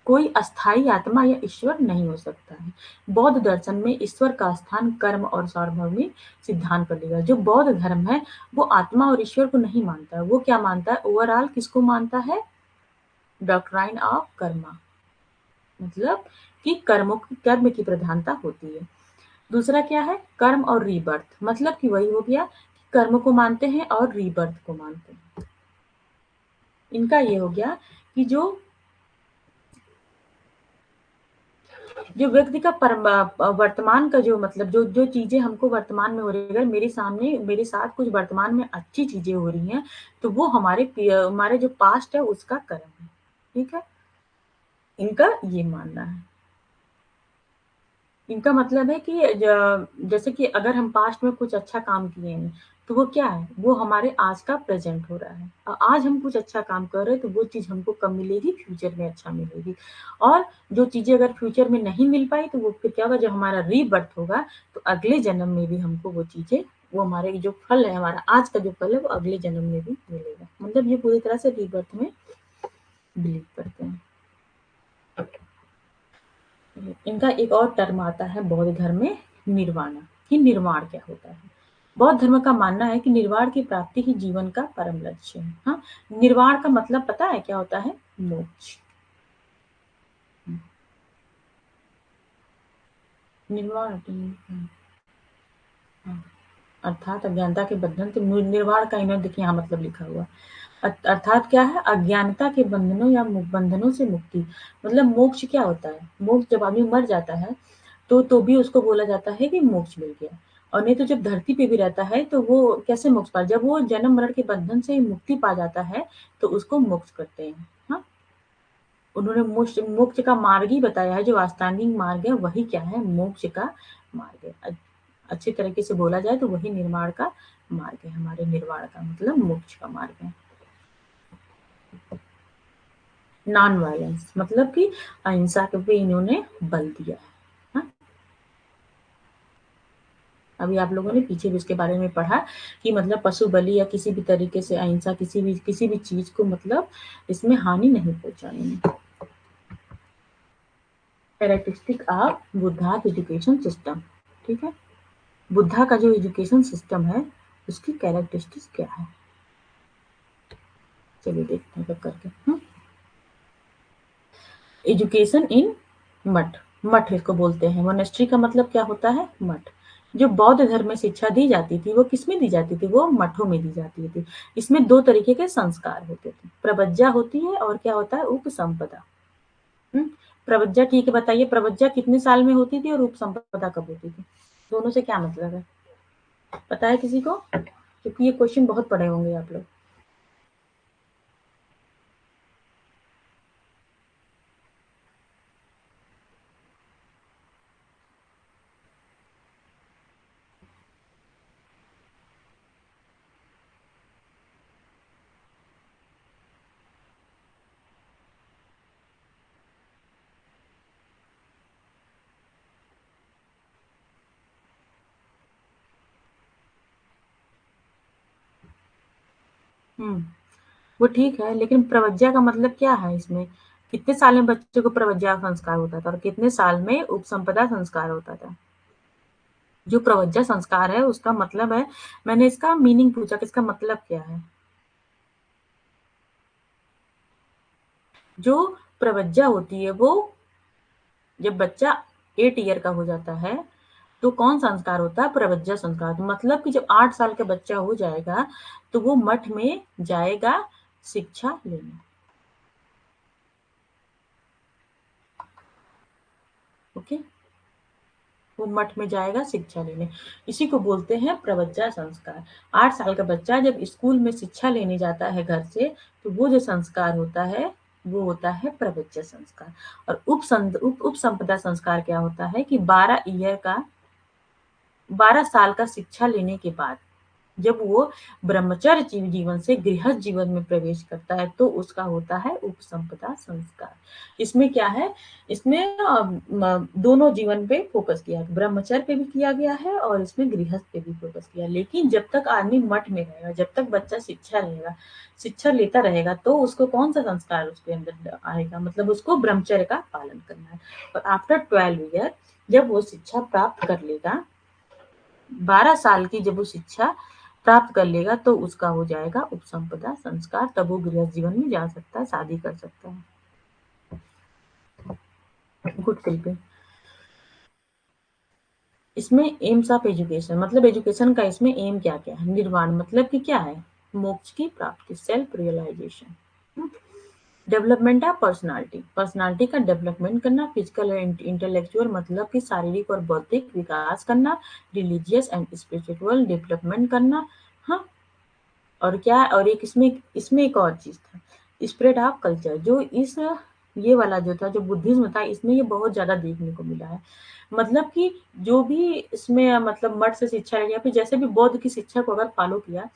कोई अस्थाई आत्मा या ईश्वर नहीं हो सकता है। बौद्ध दर्शन में ईश्वर का स्थान कर्म और सार्वभौमिक सिद्धांत पर लिया। जो बौद्ध धर्म है वो आत्मा और ईश्वर को नहीं मानता है, वो क्या मानता है, ओवरऑल किसको मानता है, डॉक्ट्राइन ऑफ कर्मा, मतलब कि कर्म की प्रधानता होती है। दूसरा क्या है, कर्म और रीबर्थ, मतलब कि वही हो गया कि कर्म को मानते हैं और रीबर्थ को मानते हैं। इनका ये हो गया कि जो व्यक्ति का वर्तमान का जो, मतलब जो जो चीजें हमको वर्तमान में हो रही है, अगर मेरे सामने मेरे साथ कुछ वर्तमान में अच्छी चीजें हो रही हैं तो वो हमारे जो पास्ट है उसका कर्म है। ठीक है, इनका ये मानना है। इनका मतलब है कि जैसे कि अगर हम पास्ट में कुछ अच्छा काम किए हैं तो वो क्या है, वो हमारे आज का प्रेजेंट हो रहा है। आज हम कुछ अच्छा काम कर रहे हैं तो वो चीज हमको कब मिलेगी, फ्यूचर में अच्छा मिलेगी। और जो चीजें अगर फ्यूचर में नहीं मिल पाई तो वो फिर क्या होगा, जब हमारा रीबर्थ होगा तो अगले जन्म में भी हमको वो चीजें, वो हमारे जो फल है, हमारा आज का जो फल है वो अगले जन्म में भी मिलेगा। मतलब ये पूरी तरह से रीबर्थ में बिलीव करते हैं। इनका एक और टर्म आता है बौद्ध धर्म में, निर्वाणा, कि निर्वाण क्या होता है। बौद्ध धर्म का मानना है कि निर्वाण की प्राप्ति ही जीवन का परम लक्ष्य है। हाँ, निर्वाण का मतलब पता है क्या होता है, मोक्ष। निर्वाण हाँ, अर्थात अज्ञानता के बंधन से निर्वाण का, इन्होंने देखिए यहाँ मतलब लिखा हुआ, अर्थात क्या है, अज्ञानता के बंधनों या बंधनों से मुक्ति। मतलब मोक्ष क्या होता है, मोक्ष जब आदमी मर जाता है तो भी उसको बोला जाता है कि मोक्ष मिल गया। और नहीं तो जब धरती पे भी रहता है तो वो कैसे मोक्ष पा, जब वो जन्म मरण के बंधन से मुक्ति पा जाता है तो उसको मोक्ष करते हैं। हाँ, उन्होंने मोक्ष मोक्ष का मार्ग ही बताया है, जो आस्थांगिक मार्ग है वही क्या है, मोक्ष का मार्ग है। अच्छे तरीके से बोला जाए तो वही निर्माण का मार्ग है, हमारे निर्वाण का मतलब मोक्ष का मार्ग है। नॉन वायलेंस, मतलब कि अहिंसा के पे इन्होंने बल दिया है। हाँ? अभी आप लोगों ने पीछे भी इसके बारे में पढ़ा कि मतलब पशु बलि या किसी भी तरीके से अहिंसा, किसी भी चीज को मतलब इसमें हानि नहीं पहुंचानी है। Characteristic of Buddha education system. ठीक है, बुद्धा का जो एजुकेशन सिस्टम है उसकी कैरेक्टरिस्टिक्स क्या है, चलिए देखते हैं करके। एजुकेशन इन मठ, मठ इसको बोलते हैं। मोनेस्ट्री का मतलब क्या होता है, मठ। जो बौद्ध धर्म में शिक्षा दी जाती थी वो किसमें दी जाती थी, वो मठों में दी जाती थी। इसमें दो तरीके के संस्कार होते थे, प्रवज्जा होती है और क्या होता है, उपसंपदा। प्रवज्जा ठीक है, बताइए प्रवज्जा कितने साल में होती थी और उपसंपदा कब होती थी, दोनों से क्या मतलब है, पता है किसी को, क्योंकि ये क्वेश्चन बहुत पढ़े होंगे आप लोग। वो ठीक है, लेकिन प्रवज्जा का मतलब क्या है इसमें, कितने साल में बच्चे को प्रवज्जा संस्कार होता था और कितने साल में उपसंपदा संस्कार होता था। जो प्रवज्जा संस्कार है उसका मतलब है, मैंने इसका मीनिंग पूछा कि इसका मतलब क्या है। जो प्रवज्जा होती है वो जब बच्चा 8 ईयर का हो जाता है तो कौन संस्कार होता है, प्रवज्जा संस्कार। मतलब कि जब 8 साल का बच्चा हो जाएगा तो वो मठ में जाएगा शिक्षा लेने। ओके, वो मठ में जाएगा शिक्षा लेने, इसी को बोलते हैं प्रवज्जा संस्कार। 8 साल का बच्चा जब स्कूल में शिक्षा लेने जाता है घर से, तो वो जो संस्कार होता है वो होता है प्रवज्जा संस्कार। और उपसंपदा संस्कार क्या होता है कि 12 साल का शिक्षा लेने के बाद जब वो ब्रह्मचर्य जीवन से गृहस्थ जीवन में प्रवेश करता है तो उसका होता है उपसंपदा संस्कार। इसमें क्या है, इसमें दोनों जीवन पे फोकस किया है, ब्रह्मचर्य पे भी किया गया है और इसमें गृहस्थ पे भी फोकस किया है। लेकिन जब तक आदमी मठ में रहेगा, जब तक बच्चा शिक्षा लेगा, शिक्षा लेता रहेगा, तो उसको कौन सा संस्कार उसके अंदर आएगा, मतलब उसको ब्रह्मचर्य का पालन करना है। और आफ्टर 12 ईयर जब वो शिक्षा प्राप्त कर लेगा, 12 साल की जब वो शिक्षा प्राप्त कर लेगा तो उसका हो जाएगा उपसंपदा संस्कार, तब वो गृहस्थ जीवन में जा सकता है, शादी कर सकता है। गुड कल्पे, इसमें एम्स ऑफ एजुकेशन मतलब एजुकेशन का इसमें एम क्या क्या है, निर्वाण मतलब कि क्या है, मोक्ष की प्राप्ति, self realization. Development of personality, personality का डेवलपमेंट करना, फिजिकल और इंटेलेक्चुअल मतलब कि शारीरिक और बौद्धिक विकास करना, रिलीजियस एंड स्पिरिचुअल डेवलपमेंट करना। हाँ, और क्या, और एक इसमें इसमें एक और चीज था, स्प्रेड ऑफ कल्चर। जो इस ये वाला जो था, जो बुद्धिज्म था, इसमें ये बहुत ज्यादा देखने को मिला है। मतलब कि जो भी इसमें मतलब मठ से शिक्षा लिया, फिर जैसे भी बौद्ध की शिक्षा को अगर फॉलो किया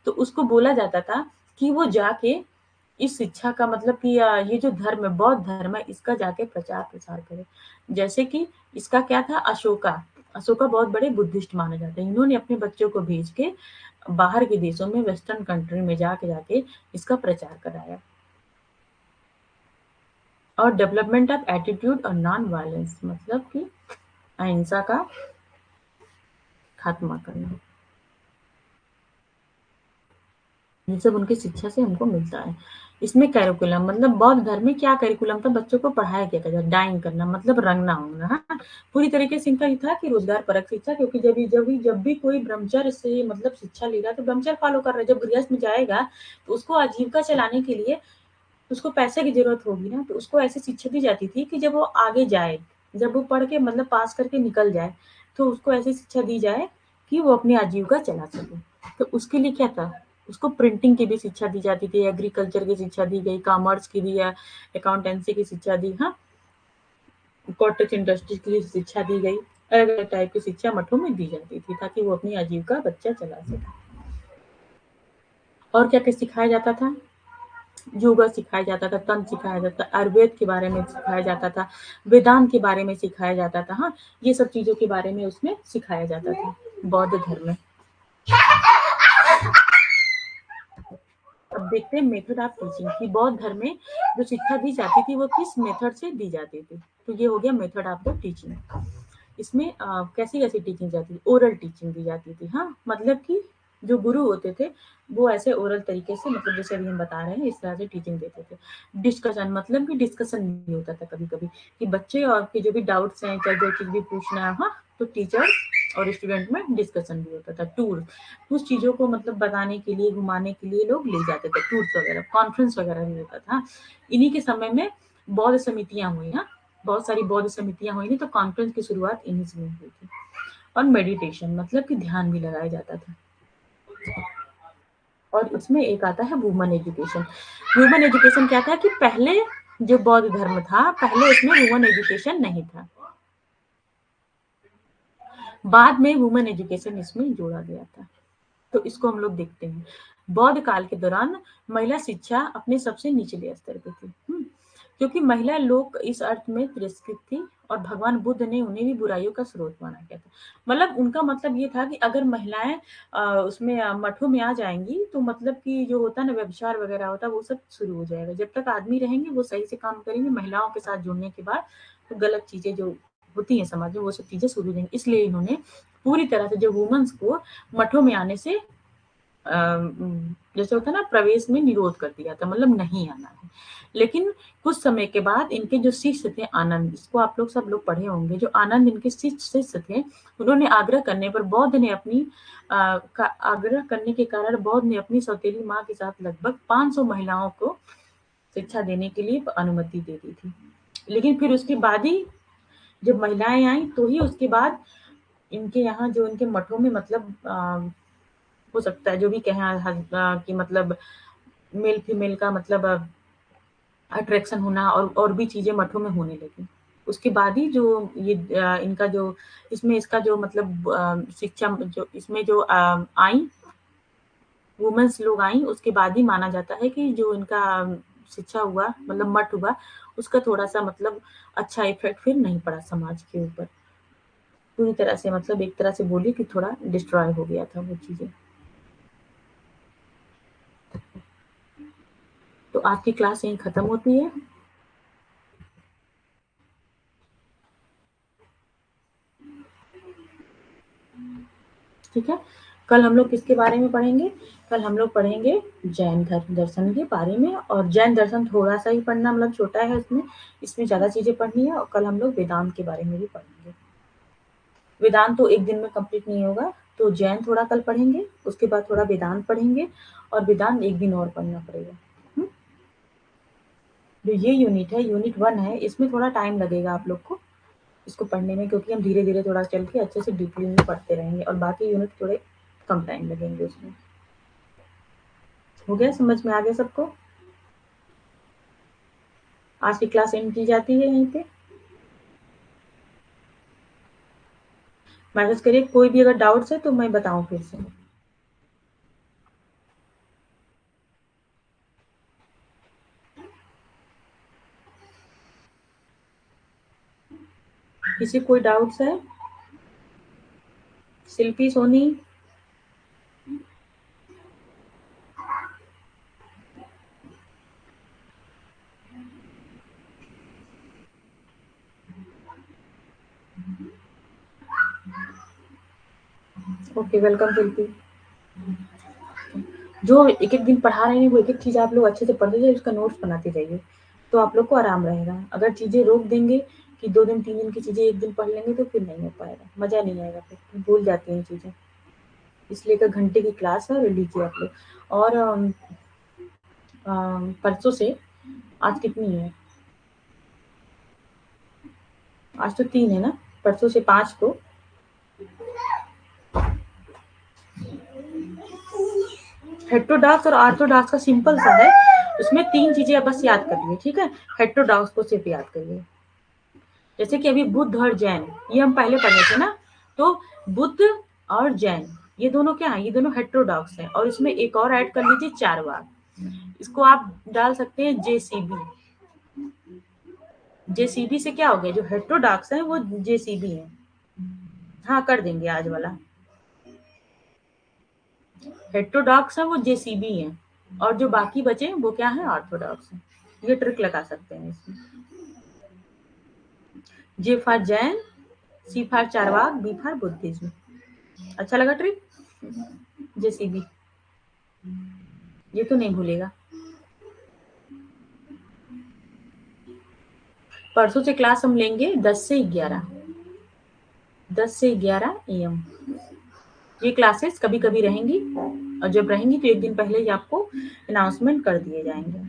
तो उसको बोला जाता था कि वो जाके इस शिक्षा का मतलब कि ये जो धर्म है, बौद्ध धर्म है, इसका जाके प्रचार प्रसार करे। जैसे कि इसका क्या था, अशोका, अशोका बहुत बड़े बुद्धिस्ट माने जाते हैं। इन्होंने अपने बच्चों को भेज के बाहर के देशों में, वेस्टर्न कंट्री में जाके जाके इसका प्रचार कराया। और डेवलपमेंट ऑफ एटीट्यूड और नॉन वायलेंस मतलब कि अहिंसा का खात्मा करना, ये सब उनकी शिक्षा से हमको मिलता है। इसमें कैरिकुलम मतलब बौद्ध धर्म में क्या कैरिकुलम था, बच्चों को पढ़ाया क्या था, डाइंग करना मतलब रंगना होना। हाँ, पूरी तरीके से इनका ये था कि रोजगार परक शिक्षा, क्योंकि जब भी कोई ब्रह्मचर्य से मतलब शिक्षा ले रहा है तो ब्रह्मचर्य फॉलो कर रहा है। जब गृहस्थ में जाएगा तो उसको आजीविका चलाने के लिए उसको पैसे की जरूरत होगी ना, तो उसको ऐसी शिक्षा दी जाती थी कि जब वो आगे जाए, जब वो पढ़ के मतलब पास करके निकल जाए, तो उसको ऐसी शिक्षा दी जाए कि वो अपनी आजीविका चला सके। तो उसके लिए क्या था, उसको प्रिंटिंग की भी शिक्षा दी जाती थी, एग्रीकल्चर की शिक्षा दी गई, कॉमर्स की दी या अकाउंटेंसी की शिक्षा दी, हाँ, कॉटेज इंडस्ट्री की लिए शिक्षा दी गई। अलग अलग टाइप की शिक्षा मठों में दी जाती थी ताकि वो अपनी आजीविका बच्चा चला सके। और क्या क्या सिखाया जाता था, योगा सिखाया जाता था, तंत्र सिखाया जाता था, आयुर्वेद के बारे में सिखाया जाता था, वेदांत के बारे में सिखाया जाता था। हाँ, ये सब चीजों के बारे में उसमें सिखाया जाता था बौद्ध धर्म में। अब देखते हैं मेथड ऑफ टीचिंग की। बौद्ध धर्म में जो शिक्षा दी जाती थी वो किस मेथड से दी जाती थी। तो ये हो गया मेथड ऑफ द टीचिंग। इसमें कैसी कैसी टीचिंग जाती थी। ओरल टीचिंग दी जाती थी। हाँ, मतलब कि जो गुरु होते थे वो ऐसे ओरल तरीके से, मतलब जैसे अभी हम बता रहे हैं इस तरह से टीचिंग देते थे। डिस्कशन, मतलब कि डिस्कशन भी होता था कभी कभी कि बच्चे और के जो भी डाउट्स हैं, चाहे जो चीज भी पूछना है, हाँ, तो टीचर और स्टूडेंट में डिस्कशन भी होता था। टूर, कुछ चीजों को मतलब बताने के लिए, घुमाने के लिए लोग ले जाते थे। टूर्स वगैरह, कॉन्फ्रेंस वगैरह भी होता था। इन्हीं के समय में बौद्ध समितियां हुई। हाँ, बहुत सारी बौद्ध समितियां हुई थी, तो कॉन्फ्रेंस की शुरुआत इन्हीं से हुई थी। और मेडिटेशन, मतलब कि ध्यान भी लगाया जाता था। और इसमें एक आता है वुमन एजुकेशन। वुमन एजुकेशन क्या था कि पहले जो बौद्ध धर्म था, पहले उसमें वुमन एजुकेशन नहीं था। बाद में वुमन एजुकेशन इसमें जोड़ा गया था। तो इसको हम लोग देखते हैं। बौद्ध काल के दौरान महिला शिक्षा अपने सबसे निचले स्तर पे थी। क्योंकि महिला लोग इस अर्थ में तिरस्कृत थी और भगवान बुद्ध ने उन्हें भी बुराइयों का स्रोत माना गया था। मतलब उनका मतलब ये था कि अगर महिलाएं उसमें मठों में आ जाएंगी तो मतलब कि जो होता है ना, व्यभिचार वगैरह होता है, वो सब शुरू हो जाएगा। जब तक आदमी रहेंगे वो सही से काम करेंगे, महिलाओं के साथ जुड़ने के बाद तो गलत चीजें जो होती हैं समाज में वो सब चीजें शुरू हो जाएंगी। इसलिए इन्होंने पूरी तरह से जो वुमेन्स को मठों में आने से जैसे होता है ना, प्रवेश में निरोध कर दिया था, मतलब नहीं आना है। लेकिन कुछ समय के बाद इनके जो शिष्य थे आनंद, इसको आप लोग सब लोग पढ़े होंगे, जो आनंद इनके शिष्य थे, उन्होंने आग्रह करने पर बौद्ध ने अपनी आग्रह करने के कारण बौद्ध ने अपनी सौतेली माँ के साथ लगभग 500 महिलाओं को शिक्षा देने के लिए अनुमति दे दी थी। लेकिन फिर उसके बाद ही जब महिलाएं आई तो ही उसके बाद इनके यहाँ जो इनके मठों में मतलब हो सकता है जो भी कहें कि मतलब मेल फीमेल का मतलब अट्रैक्शन होना और भी चीजें मठों में होने लगी। उसके बाद ही जो ये इनका जो इसमें इसका जो मतलब शिक्षा जो इसमें जो आई वुमेन्स लोग आई, उसके बाद ही माना जाता है कि जो इनका शिक्षा हुआ, मतलब मठ हुआ, उसका थोड़ा सा मतलब अच्छा इफेक्ट फिर नहीं पड़ा समाज के ऊपर। पूरी तरह से मतलब एक तरह से बोलिए कि थोड़ा डिस्ट्रॉय हो गया था वो चीजें। तो आज की क्लास यहीं खत्म होती है। ठीक है, कल हम लोग किसके बारे में पढ़ेंगे? कल हम लोग पढ़ेंगे जैन दर्शन के बारे में। और जैन दर्शन थोड़ा सा ही पढ़ना, मतलब छोटा है इसमें, इसमें ज्यादा चीजें पढ़नी है। और कल हम लोग वेदांत के बारे में भी पढ़ेंगे। वेदांत तो एक दिन में कंप्लीट नहीं होगा, तो जैन थोड़ा कल पढ़ेंगे, उसके बाद थोड़ा वेदांत पढ़ेंगे, और वेदांत एक दिन और पढ़ना पड़ेगा। जो ये यूनिट है, यूनिट 1 है, इसमें थोड़ा टाइम लगेगा आप लोग को इसको पढ़ने में, क्योंकि हम धीरे धीरे थोड़ा चल के अच्छे से डीपली में पढ़ते रहेंगे, और बाकी यूनिट थोड़े कम टाइम लगेंगे उसमें। हो गया, समझ में आ गया सबको? आज की क्लास एंड की जाती है यहीं पे। मैसेज करिए, कोई भी अगर डाउट्स है तो मैं बताऊं फिर से। किसी कोई डाउट्स है? शिल्पी, सोनी? ओके, वेलकम शिल्पी। जो एक एक दिन पढ़ा रहे हैं वो एक एक चीज आप लोग अच्छे से पढ़ते जाइए, उसका नोट्स बनाते जाइए, तो आप लोग को आराम रहेगा। अगर चीजें रोक देंगे कि 2 दिन 3 दिन की चीजें एक दिन पढ़ लेंगे तो फिर नहीं हो पाएगा, मजा नहीं आएगा, फिर भूल जाती हैं चीजें। इसलिए 1 घंटे की क्लास है, और लीजिए आप लोग। और परसों से, आज कितनी है? आज तो 3 है ना, परसों से 5 को हेट्रोडॉक्स और ऑर्थोडॉक्स का सिंपल सा है। उसमें 3 चीजें आप बस याद करिए, ठीक है? हेट्रोडॉक्स को सिर्फ याद करिए। जैसे कि अभी बुद्ध और जैन, ये हम पहले पढ़े थे ना। तो बुद्ध और जैन, ये दोनों क्या है? ये दोनों हेट्रोडॉक्स हैं। और इसमें एक और ऐड कर लीजिए, चारवाक। इसको आप डाल सकते हैं जेसीबी। जेसीबी से क्या हो गया? जो हेट्रोडॉक्स है वो जेसीबी है। हाँ, कर देंगे आज वाला। हेट्रोडॉक्स है वो जेसीबी है। और जो बाकी बचे वो क्या है, ऑर्थोडॉक्स है। ये ट्रिक लगा सकते हैं इसमें। J for Jain, C for Charvaka, B for Buddhism. अच्छा लगा ट्रिक? जेसीबी, ये तो नहीं भूलेगा। परसों से क्लास हम लेंगे 10 से 11, 10 से 11 AM। ये क्लासेस कभी कभी रहेंगी, और जब रहेंगी तो एक दिन पहले ही आपको अनाउंसमेंट कर दिए जाएंगे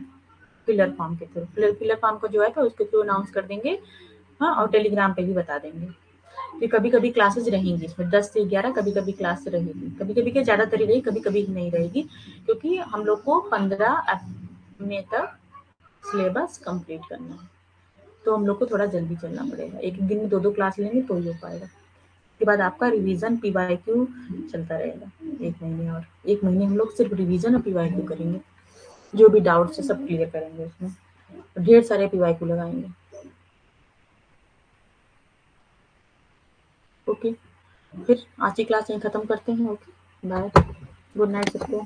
पिलर फॉर्म के थ्रू। पिलर फॉर्म को जो है तो उसके थ्रू अनाउंस कर देंगे, हाँ, और टेलीग्राम पे भी बता देंगे कि कभी कभी क्लासेस रहेंगी इसमें 10 से 11, कभी कभी क्लास रहेगी, कभी कभी क्या ज़्यादातर ही रहेगी, कभी कभी नहीं रहेगी, क्योंकि हम लोग को 15 मई तक सिलेबस कंप्लीट करना है, तो हम लोग को थोड़ा जल्दी चलना पड़ेगा। एक दिन में 2-2 क्लास लेंगे तो ही हो पाएगा। उसके बाद आपका रिवीजन PYQ चलता रहेगा 1 महीने, और 1 महीने हम लोग सिर्फ रिवीजन और PYQ करेंगे, जो भी डाउट्स है सब क्लियर करेंगे उसमें, ढेर सारे PYQ लगाएंगे। ओके, फिर आज की क्लास यहीं खत्म करते हैं। ओके, बाय, गुड नाइट सबको।